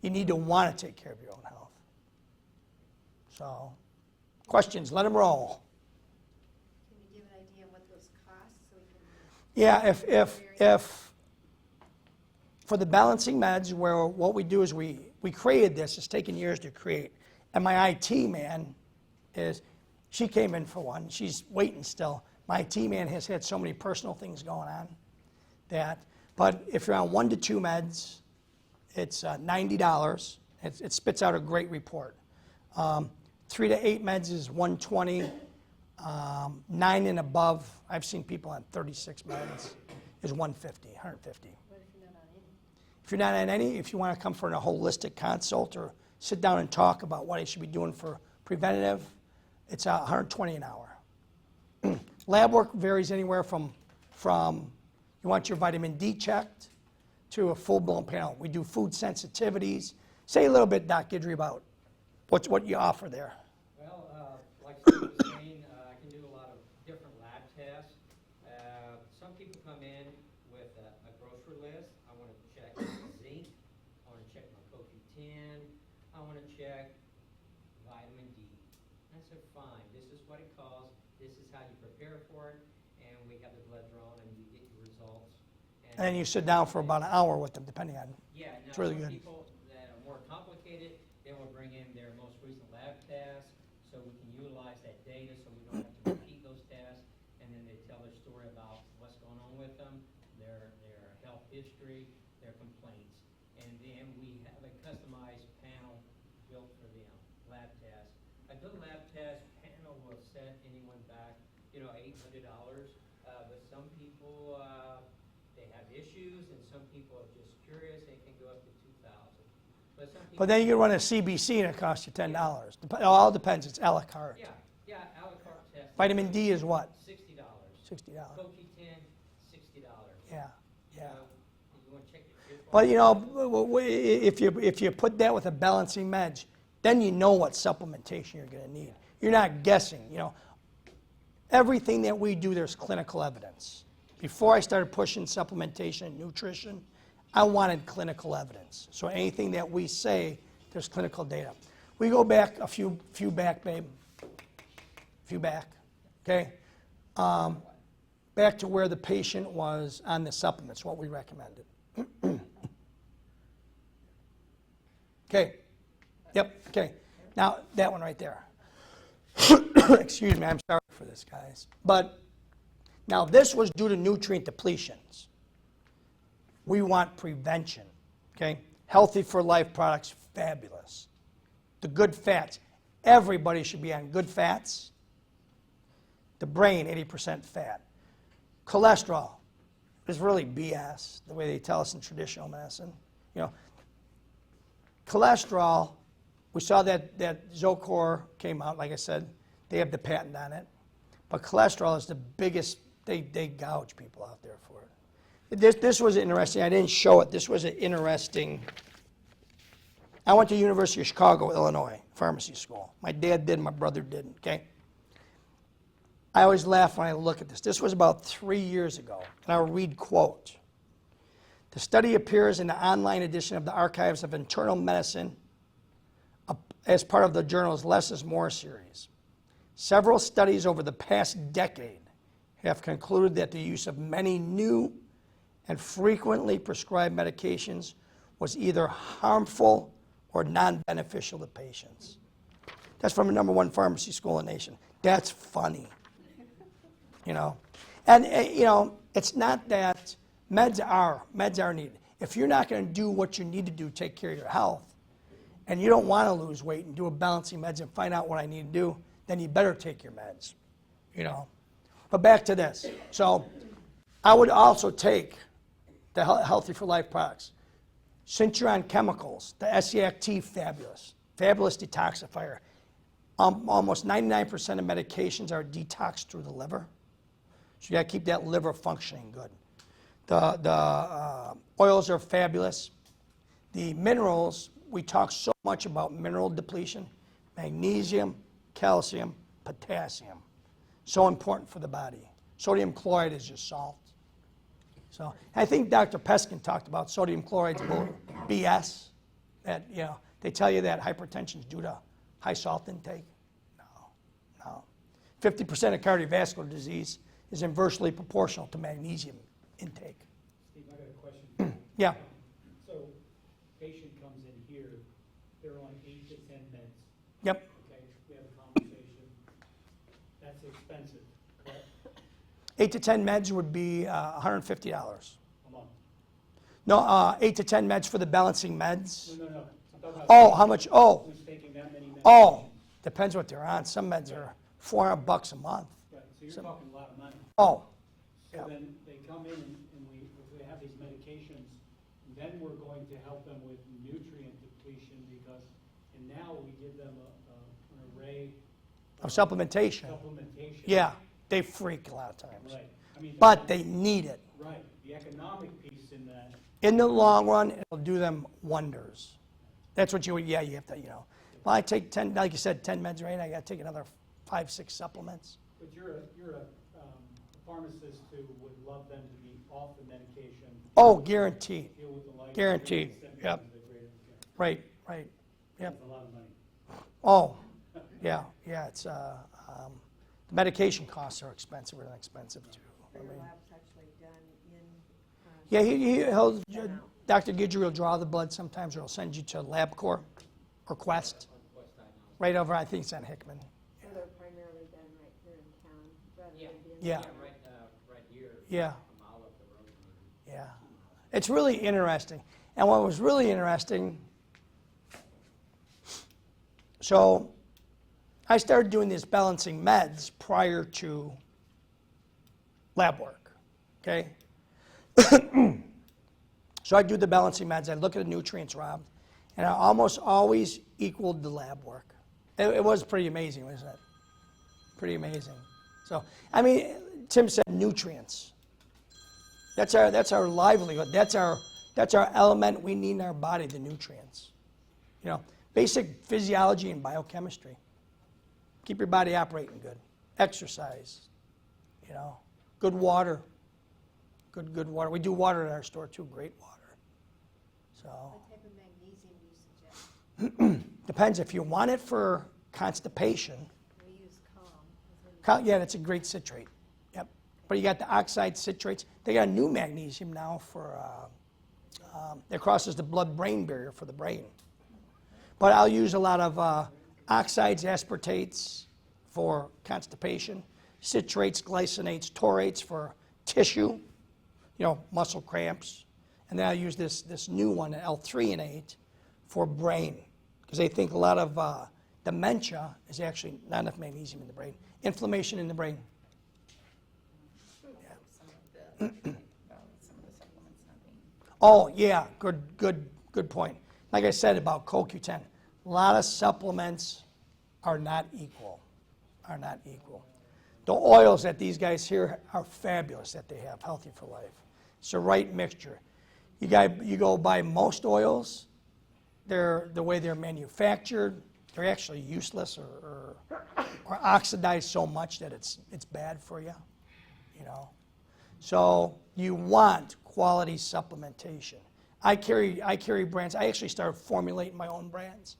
You need to want to take care of your own health. So, questions, let them roll. Can you give an idea of what those cost so we can? Yeah, if for the balancing meds, where what we do is we created this, it's taken years to create. And my IT man she came in for one, she's waiting still. My IT man has had so many personal things going on but if you're on 1 to 2 meds, it's $90. It spits out a great report. 3 to 8 meds is $120. 9 and above, I've seen people on 36 meds, is $150. What if you're not on any? If you're not on any, if you want to come for a holistic consult or sit down and talk about what I should be doing for preventative, it's $120 an hour. Lab work varies anywhere from you want your vitamin D checked to a full-blown panel. We do food sensitivities. Say a little bit, Doc Guidry, about what you offer there. Well, like Steve was saying, I can do a lot of different lab tests. Some people come in with a grocery list. I want to check zinc. I want to check my CoQ10. I want to check vitamin D. I said, fine, this is what it costs. This is how you prepare for it. And we have the blood drawn and you get your results. And then you sit down for about an hour with them, depending on. Yeah, now It's really some good. people that are more complicated, they will bring in their most recent lab tests, so we can utilize that data, so we don't have to repeat those tests, and then they tell their story about what's going on with them, their health history, their complaints, and then we have a customized panel built for them, lab tests. A good lab test panel will set anyone back, $800, but some people, they have issues, and some people are just curious, they can go up to $2,000. But some people, But then you can run a CBC and it costs you $10. It all depends. It's a la carte. yeah, a la carte test. Vitamin D is what? $60. $60. CoQ10, $60. Yeah, yeah. You want to check your But you know, if you put that with a balancing meds, then you know what supplementation you're going to need. You're not guessing. You know, everything that we do, there's clinical evidence. Before I started pushing supplementation and nutrition, I wanted clinical evidence. So anything that we say, there's clinical data. We go back a few back, babe. Few back. Okay. Back to where the patient was on the supplements, what we recommended. Okay. Yep. Okay. Now that one right there. Excuse me. I'm sorry for this, guys. But now this was due to nutrient depletions. We want prevention. Okay. Healthy for life products, fabulous. The good fats. Everybody should be on good fats. The brain, 80% fat. Cholesterol is really BS, the way they tell us in traditional medicine. You know, cholesterol, we saw that Zocor came out, like I said, they have the patent on it. But cholesterol is the biggest, they gouge people out there for it. This was interesting. I didn't show it. This was an interesting. I went to University of Chicago, Illinois, pharmacy school. My dad did, my brother didn't, okay? I always laugh when I look at this. This was about 3 years ago, and I'll read quote. The study appears in the online edition of the Archives of Internal Medicine as part of the journal's Less is More series. Several studies over the past decade have concluded that the use of many new and frequently prescribed medications was either harmful or non-beneficial to patients. That's from the #1 pharmacy school in the nation. That's funny. You know, and you know, it's not that meds are needed. If you're not going to do what you need to do, take care of your health, and you don't want to lose weight and do a balancing meds and find out what I need to do, then you better take your meds. You know, but back to this. So, I would also take the Healthy for Life products. Since you're on chemicals, the SEACT, fabulous detoxifier. Almost 99% of medications are detoxed through the liver. So you got to keep that liver functioning good. The oils are fabulous. The minerals, we talk so much about mineral depletion. Magnesium, calcium, potassium. So important for the body. Sodium chloride is just salt. So I think Dr. Peskin talked about sodium chloride's BS. That, you know, they tell you that hypertension is due to high salt intake. No. 50% of cardiovascular disease is inversely proportional to magnesium intake. Steve, I got a question. Yeah. So, patient comes in here, they're on 8 to 10 meds. Yep. Okay, we have a conversation. That's expensive, correct? 8 to 10 meds would be $150. A month. No, 8 to 10 meds for the balancing meds. No. I'm talking about Oh, how much? Oh, who's taking that many meds? oh, depends what they're on. Some meds are $400 a month. Right, so you're talking a lot of money. Oh, So yeah. then they come in and we have these medications, then we're going to help them with nutrient depletion because, and now we give them an array Of supplementation. supplementation. Yeah, they freak a lot of times. Right. I mean, But they need it. right, the economic piece in that. In the long run, it'll do them wonders. That's what you have to, you know. Well, I take 10, like you said, 10 meds right now, I got to take another 5, 6 supplements. But you're a pharmacist who would love them to be off the medication, Oh, guaranteed. deal with the life. Guaranteed. symptoms Yep. of the greater care. Right. Yep. That's a lot of money. Oh, yeah. It's, the medication costs are expensive, really expensive too. I Your mean, lab's actually done in. yeah, he'll, Dr. Guidry will draw the blood sometimes, or he'll send you to LabCorp or Quest, right over, I think it's on Hickman. So they're primarily done right here in town rather Yeah. than being. Yeah. Right here. Yeah. A mile up the road from here. Yeah. It's really interesting. And what was really interesting, so I started doing these balancing meds prior to lab work, okay? So I do the balancing meds, I look at the nutrients, Rob, And I almost always equaled the lab work. It was pretty amazing, wasn't it? Pretty amazing. So, I mean, Tim said nutrients. That's our livelihood. That's our element we need in our body, the nutrients. You know, basic physiology and biochemistry. Keep your body operating good. Exercise. You know, good water. Good water. We do water at our store too. Great water. So What type of magnesium do you suggest? depends if you want it for constipation. We use Calm. Yeah, that's a great citrate. Yep. But you got the oxide citrates. They got a new magnesium now for that crosses the blood-brain barrier for the brain. But I'll use a lot of oxides, aspartates for constipation, citrates, glycinates, torates for tissue, you know, muscle cramps. And then I'll use this new one, L-threonate, for brain. Because they think a lot of dementia is actually not enough magnesium in the brain. Inflammation in the brain. Some of the supplements not being. Oh, yeah, good point. Like I said about CoQ10, a lot of supplements are not equal, The oils that these guys here are fabulous that they have, Healthy for Life. It's the right mixture. You go buy most oils, the way they're manufactured, they're actually useless or oxidized so much that it's bad for you, you know. So you want quality supplementation. I carry brands. I actually started formulating my own brands.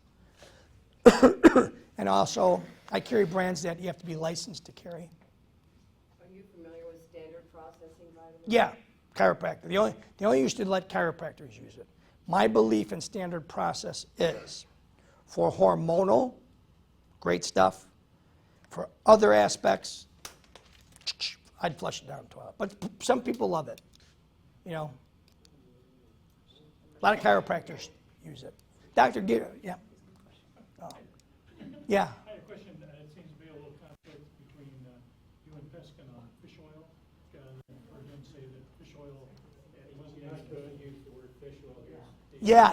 And also, I carry brands that you have to be licensed to carry. Are you familiar with standard processing vitamins? Yeah, chiropractor. They only used to let chiropractors use it. My belief in standard process is for hormonal, great stuff. For other aspects, I'd flush it down the toilet. But some people love it, you know. A lot of chiropractors use it. Dr. Gear, yeah. Oh. Yeah. I had a question. It seems to be a little conflict between you and Peskin on fish oil. I've heard him say that fish oil wasn't as good. Use the word fish oil. Yeah.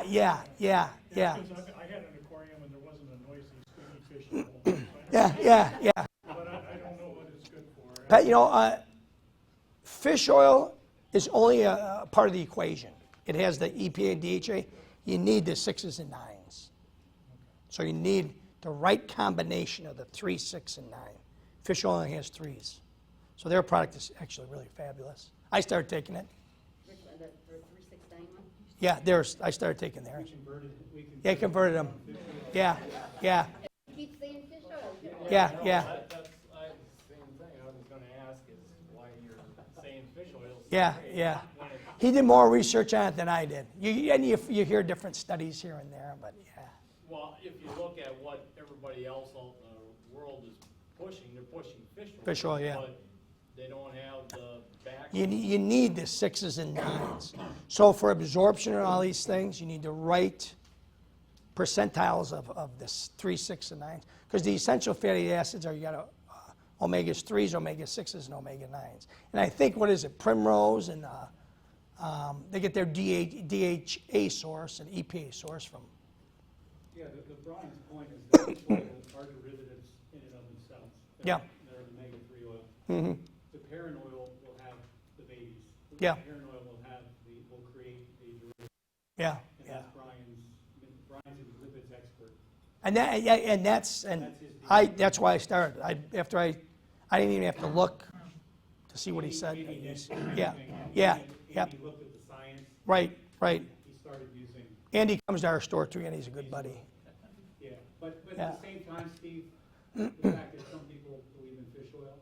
Because I had an aquarium and there wasn't a noisy, squeaky fish in the whole thing. Yeah. But I don't know what it's good for. But, you know, fish oil is only a part of the equation. It has the EPA and DHA. You need the 6s and 9s. So you need the right combination of the 3, 6, and 9. Fish oil only has 3s. So their product is actually really fabulous. I started taking it. The 369 one? Yeah, I started taking theirs. We Converted them. Yeah. Keep saying fish oil. Yeah. That's I the same thing I was going to ask is why you're saying fish oil. Yeah. He did more research on it than I did. You hear different studies here and there, but yeah. Well, if you look at what everybody else out in the world is pushing, they're pushing fish oil. Fish oil, yeah. But they don't have the back. You need the 6s and 9s. So for absorption and all these things, you need the right percentiles of this 3, 6, and 9s. Because the essential fatty acids are, you got omegas 3s, omega 6s, and omega 9s. And I think, what is it, Primrose and they get their DHA source and EPA source from. Yeah, the Brian's point is that fish oil are derivatives in and of themselves. Yeah. They're an omega-3 oil. Mm-hmm. The parent oil will have the babies. Yeah. The parent oil will create a derivative. Yeah. And that's Brian's a lipids expert. That's why I started. I didn't even have to look to see what he said. Yeah. He looked at the science. Right. He started using. Andy comes to our store too, and he's a good buddy. Yeah, but Yeah. at the same time, Steve, the fact that some people believe in fish oil,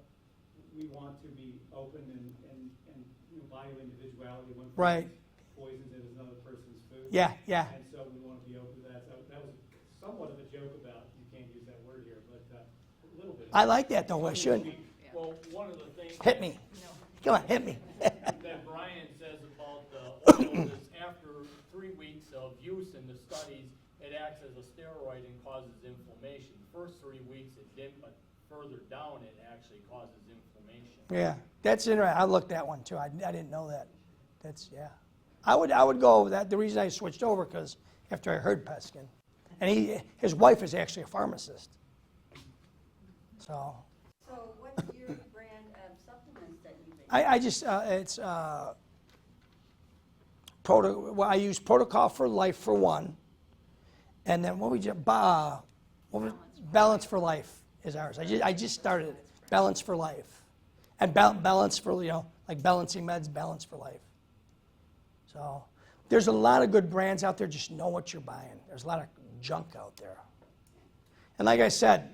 we want to be open and value individuality. One Right. person's poisons it is another person's food. Yeah. And so we want to be open to that. So that was somewhat of a joke about, you can't use that word here, but a little bit. I like that though. I shouldn't. Well, one of the things Hit me. Come on, hit me. that Brian says about the oil is after 3 weeks of use in the studies, it acts as a steroid and causes inflammation. First 3 weeks it didn't, but further down it actually causes inflammation. Yeah, that's interesting. I looked at one too. I didn't know that. I would go with that. The reason I switched over because after I heard Peskin. And his wife is actually a pharmacist. So what's your brand of supplements that you make? I just, it's, I use Protocol for Life for one. And then Balance for Life is ours. I just started it. Balance for Life. And balance for, like balancing meds, Balance for Life. So there's a lot of good brands out there. Just know what you're buying. There's a lot of junk out there. And like I said,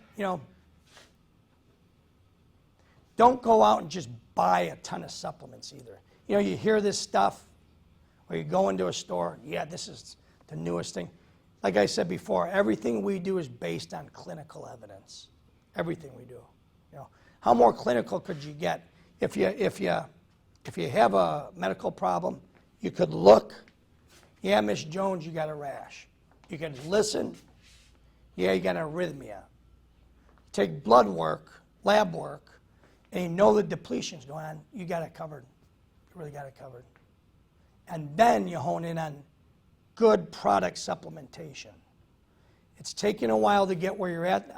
don't go out and just buy a ton of supplements either. You hear this stuff, or you go into a store, yeah, this is the newest thing. Like I said before, everything we do is based on clinical evidence. Everything we do. How more clinical could you get? If you have a medical problem, you could look, yeah, Miss Jones, you got a rash. You can listen, yeah, you got an arrhythmia. Take blood work, lab work, and you know the depletions going on, you got it covered. You really got it covered. And then you hone in on good product supplementation. It's taken a while to get where you're at.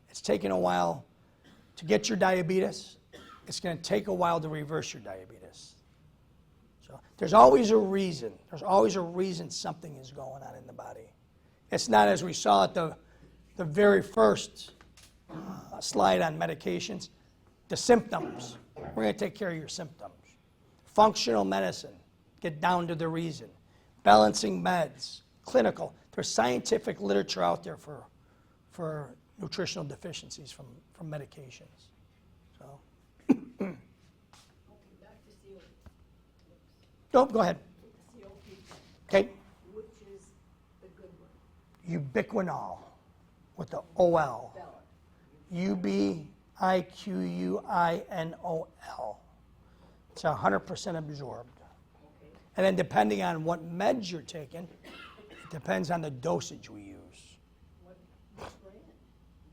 It's taken a while to get your diabetes. It's going to take a while to reverse your diabetes. So there's always a reason. There's always a reason something is going on in the body. It's not as we saw at the very first slide on medications, the symptoms. We're going to take care of your symptoms. Functional medicine, get down to the reason. Balancing meds, clinical. There's scientific literature out there for nutritional deficiencies from medications. So, no, go ahead. Okay. Which is the good one? Ubiquinol with the OL. Ubiquinol. It's 100% absorbed. And then depending on what meds you're taking, it depends on the dosage we use. What brand?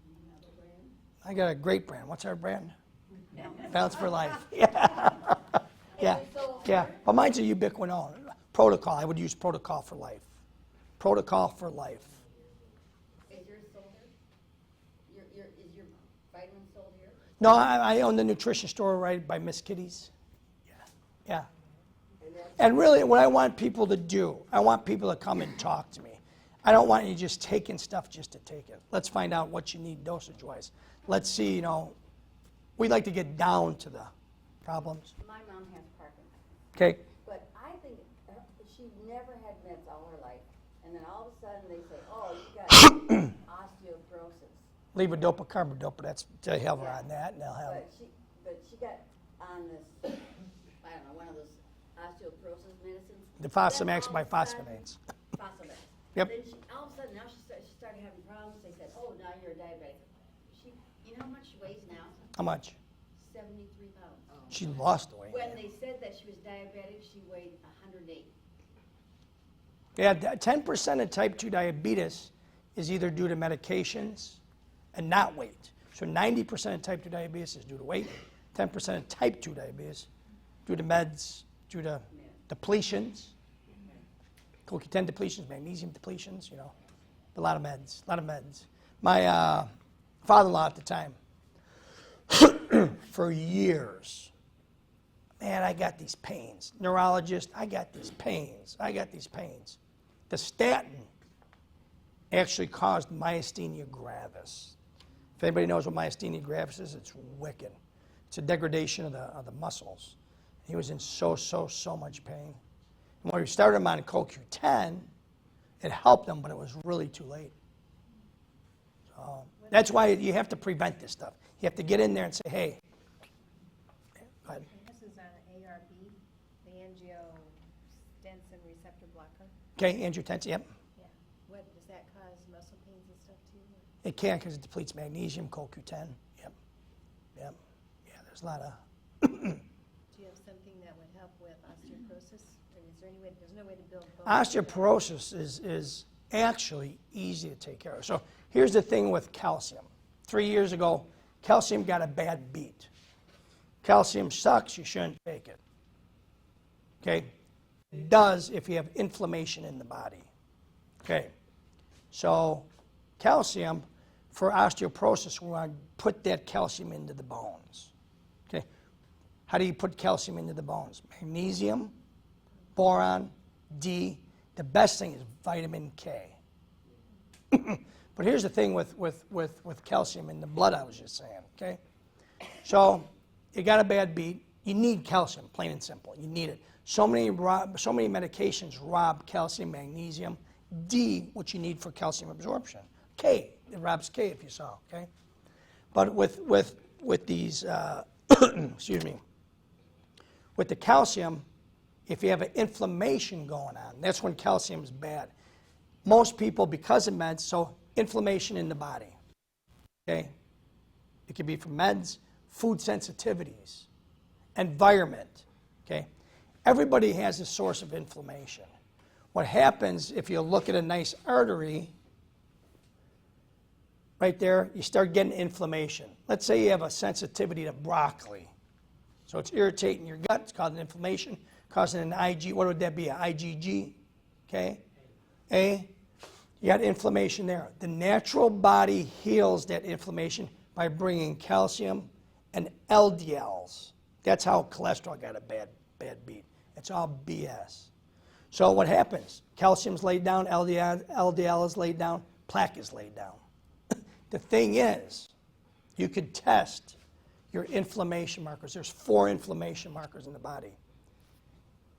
Do you have a brand? I got a great brand. What's our brand? Balance for Life. Yeah. Yeah. Yeah. But mine's a Ubiquinol. Protocol. I would use Protocol for Life. Protocol for Life. Is yours sold here? Is your vitamin sold here? No, I own the nutrition store right by Miss Kitty's. Yeah. Yeah. And really, what I want people to do, I want people to come and talk to me. I don't want you just taking stuff just to take it. Let's find out what you need dosage-wise. Let's see, we'd like to get down to the problems. My mom has Parkinson's, Okay? but I think she never had meds all her life. And then all of a sudden they say, oh, you got osteoporosis. Levodopa, carbidopa, that's, they have her on that, and they'll have But she got on this, I don't know, one of those osteoporosis medicines. the Fosamax biphosphonates. Fosamax. Yep. Then all of a sudden, now she started having problems. They said, oh, now you're a diabetic. You know how much she weighs now? How much? 73 pounds. She lost the weight. When they said that she was diabetic, she weighed 108. Yeah, 10% of type 2 diabetes is either due to medications and not weight. So 90% of type 2 diabetes is due to weight. 10% of type 2 diabetes due to meds, due to depletions. CoQ10 depletions, magnesium depletions, a lot of meds, My father-in-law at the time, for years, man, I got these pains. Neurologist, I got these pains. The statin actually caused myasthenia gravis. If anybody knows what myasthenia gravis is, it's wicked. It's a degradation of the muscles. He was in so much pain. And when we started him on CoQ10, it helped him, but it was really too late. So that's why you have to prevent this stuff. You have to get in there and say, hey, go ahead. This is on ARB, the angiotensin receptor blocker. Okay, angiotensin, yep. Yeah. What, does that cause muscle pains and stuff too? It can because it depletes magnesium, CoQ10. Yep. Yeah, there's a lot of... Do you have something that would help with osteoporosis? Or is there any way, there's no way to build both? Osteoporosis is actually easy to take care of. So here's the thing with calcium. 3 years ago, calcium got a bad beat. Calcium sucks, you shouldn't take it. Okay? It does if you have inflammation in the body. Okay. So calcium, for osteoporosis, we want to put that calcium into the bones. Okay. How do you put calcium into the bones? Magnesium, boron, D. The best thing is vitamin K. But here's the thing with calcium in the blood, I was just saying, okay? So you got a bad beat, you need calcium, plain and simple. You need it. So many medications rob calcium, magnesium, D, which you need for calcium absorption. K, it robs K if you saw, okay? But with these, excuse me, with the calcium, if you have an inflammation going on, that's when calcium is bad. Most people, because of meds, so inflammation in the body, okay? It could be from meds, food sensitivities, environment, okay? Everybody has a source of inflammation. What happens if you look at a nice artery, right there, you start getting inflammation. Let's say you have a sensitivity to broccoli. So it's irritating your gut, it's causing inflammation, causing an IG, what would that be, an IgG, okay? A. You got inflammation there. The natural body heals that inflammation by bringing calcium and LDLs. That's how cholesterol got a bad beat. It's all BS. So what happens? Calcium's laid down, LDL is laid down, plaque is laid down. The thing is, you could test your inflammation markers. There's 4 inflammation markers in the body.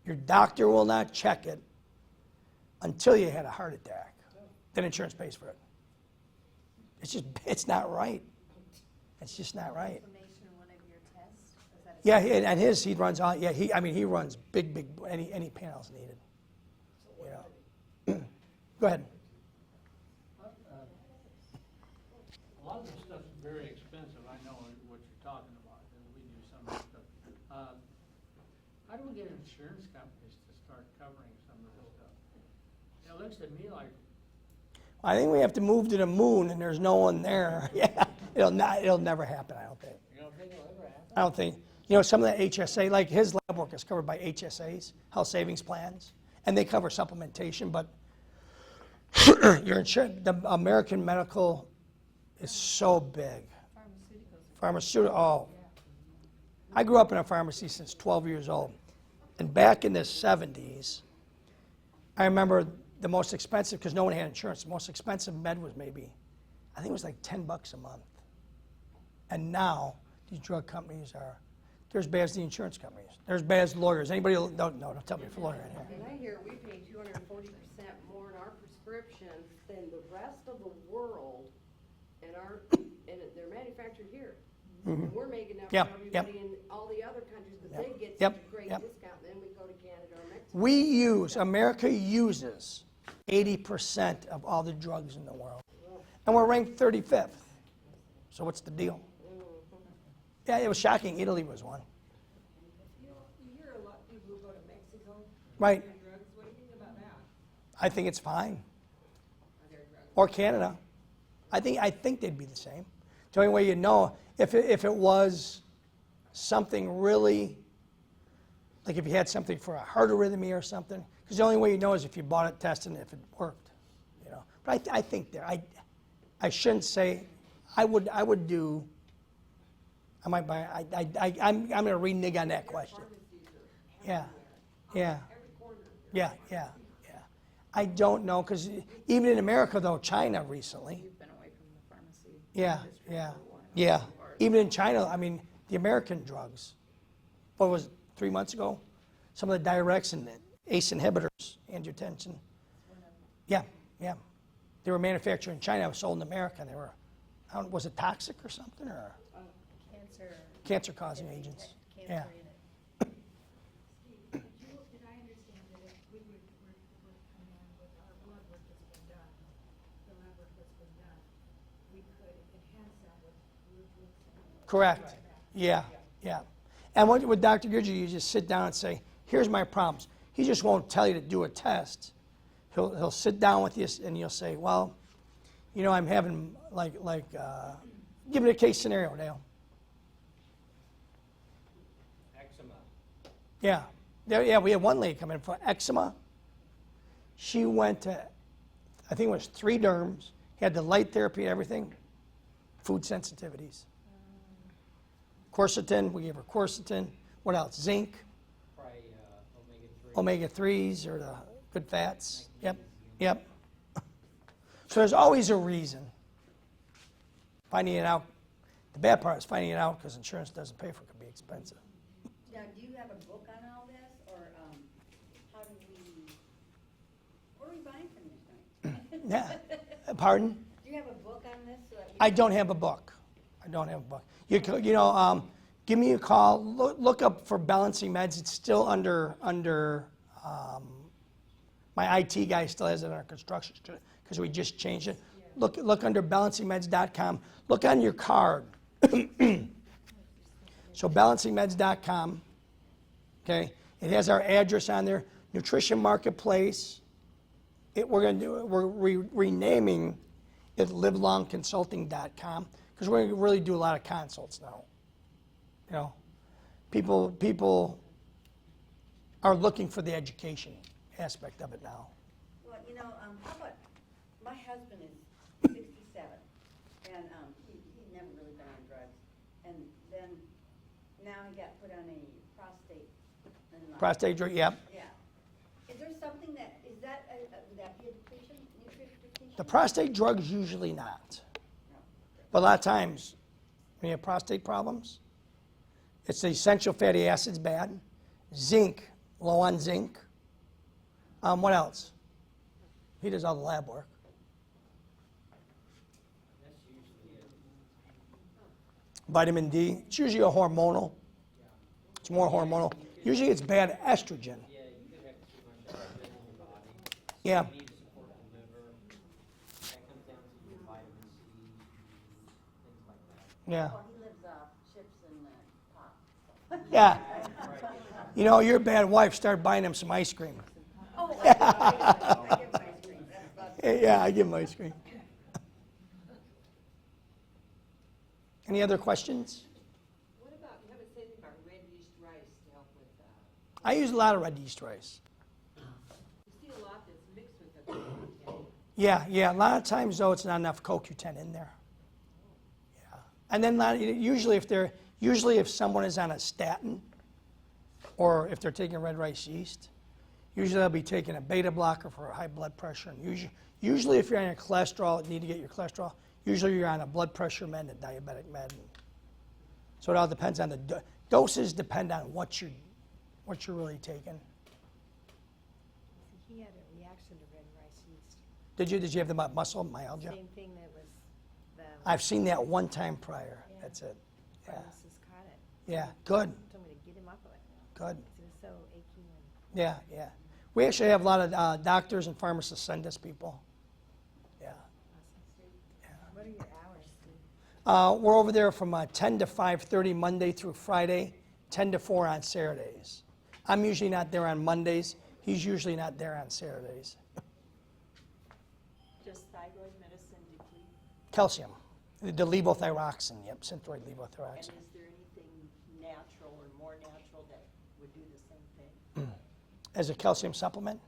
Your doctor will not check it until you had a heart attack. Then insurance pays for it. It's not right. It's just not right. Inflammation in one of your tests? Is that a Yeah, and he runs all, yeah, he runs big, any panels needed. You know. Go ahead. A lot of this stuff is very expensive. I know what you're talking about, and we do some of this stuff. How do we get insurance companies to start covering some of this stuff? It looks to me like I think we have to move to the moon, and there's no one there. Yeah, it'll never happen, I don't think. you don't think it'll ever happen. I don't think. You know, some of the HSA, like his lab work is covered by HSAs, health savings plans, and they cover supplementation, but your insurance, the American medical is so big. Pharmaceutical, oh. I grew up in a pharmacy since 12 years old. And back in the 70s, I remember the most expensive, because no one had insurance, the most expensive med was maybe, I think it was like $10 a month. And now, these drug companies they're as bad as the insurance companies. They're as bad as lawyers. Anybody, don't tell me if a lawyer in here. And I hear we pay 240% more in our prescriptions than the rest of the world, and they're manufactured here. And we're making up for everybody in all the other countries, but they get such a great discount, and then we go to Canada or Mexico. America uses 80% of all the drugs in the world. And we're ranked 35th. So what's the deal? Yeah, it was shocking. Italy was one. You hear a lot of people who go to Mexico. Right. For drugs. What do you think about that? I think it's fine. Or Canada. I think they'd be the same. The only way you know, if it was something really, like if you had something for a heart arrhythmia or something, because the only way you know is if you bought it, tested it, if it worked, you know. But I think I shouldn't say, I would do. I might buy. I'm going to renege on that question. Yeah. I don't know, because even in America, though, China recently. You've been away from the pharmacy. Yeah. Even in China, I mean, the American drugs. What was it, 3 months ago? Some of the diuretics and the ACE inhibitors, angiotensin. Yeah. They were manufactured in China, sold in America. They were, was it toxic or something, or cancer-causing agents? Yeah. Did I understand that if we were come in with our blood work that's been done, the lab work that's been done, we could enhance that with glucose? Correct. Yeah. And with Dr. Gurji, you just sit down and say, here's my problems. He just won't tell you to do a test. He'll sit down with you and you'll say, well, you know, I'm having give me a case scenario, Dale. Eczema. Yeah, we had one lady come in for eczema. She went to I think it was 3 derms. He had the light therapy and everything. Food sensitivities. Quercetin, we gave her quercetin. What else? Zinc, Probably omega-3s or the good fats. Yep, yep. So there's always a reason. Finding it out, the bad part is finding it out because insurance doesn't pay for it, could be expensive. Now, do you have a book on all this, or how do we, what are we buying from you tonight? Yeah. Pardon? Do you have a book on this? So that we I don't have a book. I don't have a book. You know, give me a call. Look up for Balancing Meds. It's still under my IT guy still has it under construction because we just changed it. Look under balancingmeds.com. Look on your card. So balancingmeds.com. Okay, it has our address on there. Nutrition Marketplace. We're renaming it livelongconsulting.com because we're going to really do a lot of consults now. You know, people are looking for the education aspect of it now. Well, you know, how about, my husband is 67, and he'd never really been on drugs, and then now he got put on a Prostate drug, yep. Yeah. Is there something that, is that, would that be a depletion, nutrient depletion? The prostate drugs usually not. But a lot of times, when you have prostate problems, it's the essential fatty acids bad, zinc, low on zinc. What else? He does all the lab work. That's usually it. Vitamin D, it's usually a hormonal. It's more hormonal. Usually it's bad estrogen. Yeah, you could have too much estrogen in your body. Yeah. You need to support the liver. That comes down to your vitamin C, things like that. Yeah. Well, he lives off chips and pop. Yeah. You know, your bad wife, start buying him some ice cream. Oh, I give him ice cream. That's about Yeah, I give him ice cream. Any other questions? What about, you haven't said anything about red yeast rice to help with, I use a lot of red yeast rice. you see a lot that's mixed with the CoQ10. Yeah. A lot of times, though, it's not enough CoQ10 in there. Yeah. And then usually if someone is on a statin, or if they're taking red rice yeast, usually they'll be taking a beta blocker for high blood pressure. And usually if you're on your cholesterol, need to get your cholesterol, usually you're on a blood pressure med and a diabetic med. So it all depends on the doses depend on what you're really taking. He had a reaction to red rice yeast. Did you have the muscle myalgia? Same thing that was the I've seen that one time prior. Yeah. That's it. Yeah. pharmacist caught it. Yeah. Good. Told me to get him off of it. Good. It was so achy and Yeah. We actually have a lot of doctors and pharmacists send us people. Yeah. awesome. What are your hours, Steve? We're over there from 10 to 5:30 Monday through Friday, 10 to 4 on Saturdays. I'm usually not there on Mondays. He's usually not there on Saturdays. Just thyroid medicine deplete? Calcium, the levothyroxine, yep, synthroid And levothyroxine. is there anything natural or more natural that would do the same thing? As a calcium supplement?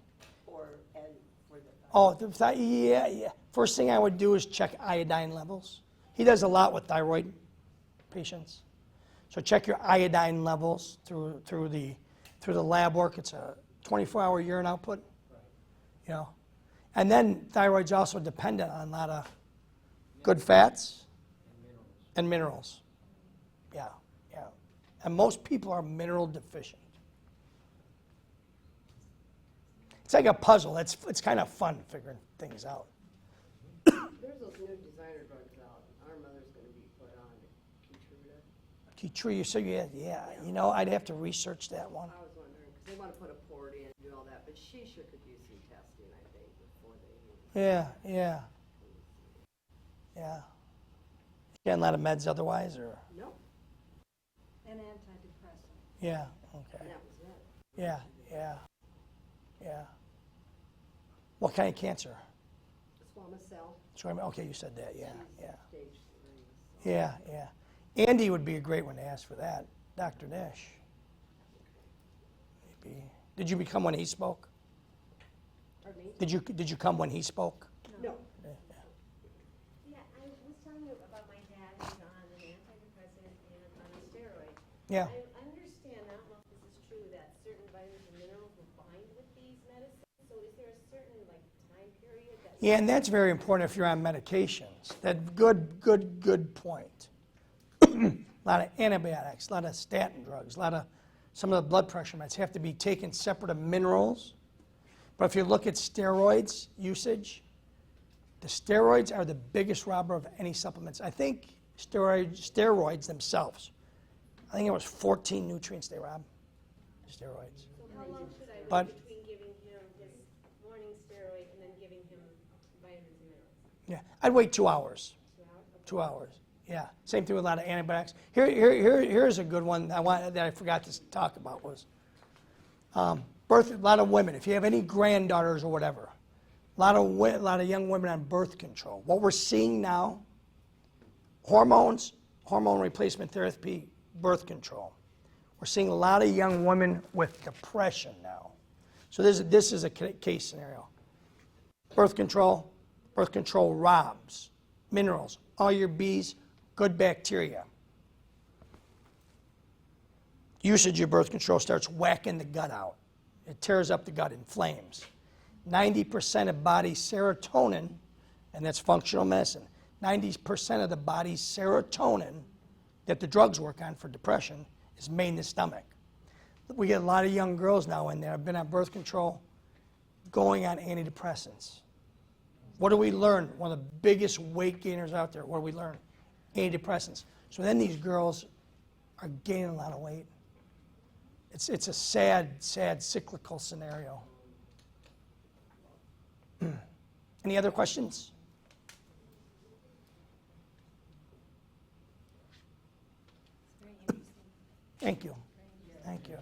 Or as for the Oh, yeah. First thing I would do is check iodine levels. He does a lot with thyroid patients. So check your iodine levels through the lab work. It's a 24-hour urine output. You know. And then thyroid's also dependent on a lot of good fats and minerals. Yeah. And most people are mineral deficient. It's like a puzzle. It's kind of fun figuring things out. There's those new designer drugs out. Our mother's gonna be put on Keytruda. So yeah. You know, I'd have to research that one. I was wondering, because they want to put a port in and do all that, but she sure could use some testing, I think, before they. Yeah. You got a lot of meds otherwise, or? Nope, An antidepressant. Yeah, okay. and that was it. Yeah. What kind of cancer? Squamous cell. Okay, you said that, yeah. Stage 3. Yeah. Andy would be a great one to ask for that. Dr. Nish. Maybe. Did you become when he spoke? Pardon me? Did you come when he spoke? No, Yeah. I understand, I don't know if this is true, that certain vitamins and minerals will bind with these medicines, so is there a certain, like, time period that? Yeah, and that's very important if you're on medications. That good point. A lot of antibiotics, a lot of statin drugs, some of the blood pressure meds have to be taken separate of minerals. But if you look at steroids usage, the steroids are the biggest robber of any supplements. I think steroids themselves, I think it was 14 nutrients they rob, steroids. So how long should I But- wait between giving him his morning steroid and then giving him vitamins and minerals? Yeah, I'd wait 2 hours. 2 hours? Okay. 2 hours. Yeah, same thing with a lot of antibiotics. Here's a good one that I forgot to talk about was a lot of women. If you have any granddaughters or whatever, a lot of young women on birth control. What we're seeing now, hormones, hormone replacement therapy, birth control. We're seeing a lot of young women with depression now. So this is a case scenario. Birth control robs minerals, all your B's, good bacteria. Usage of birth control starts whacking the gut out. It tears up the gut, inflames. 90% of body serotonin, and that's functional medicine, 90% of the body's serotonin that the drugs work on for depression is made in the stomach. We get a lot of young girls now in there, have been on birth control, going on antidepressants. What do we learn? One of the biggest weight gainers out there, what do we learn? Antidepressants. So then these girls are gaining a lot of weight. It's a sad cyclical scenario. Any other questions? It's very interesting. Thank you. Thank you.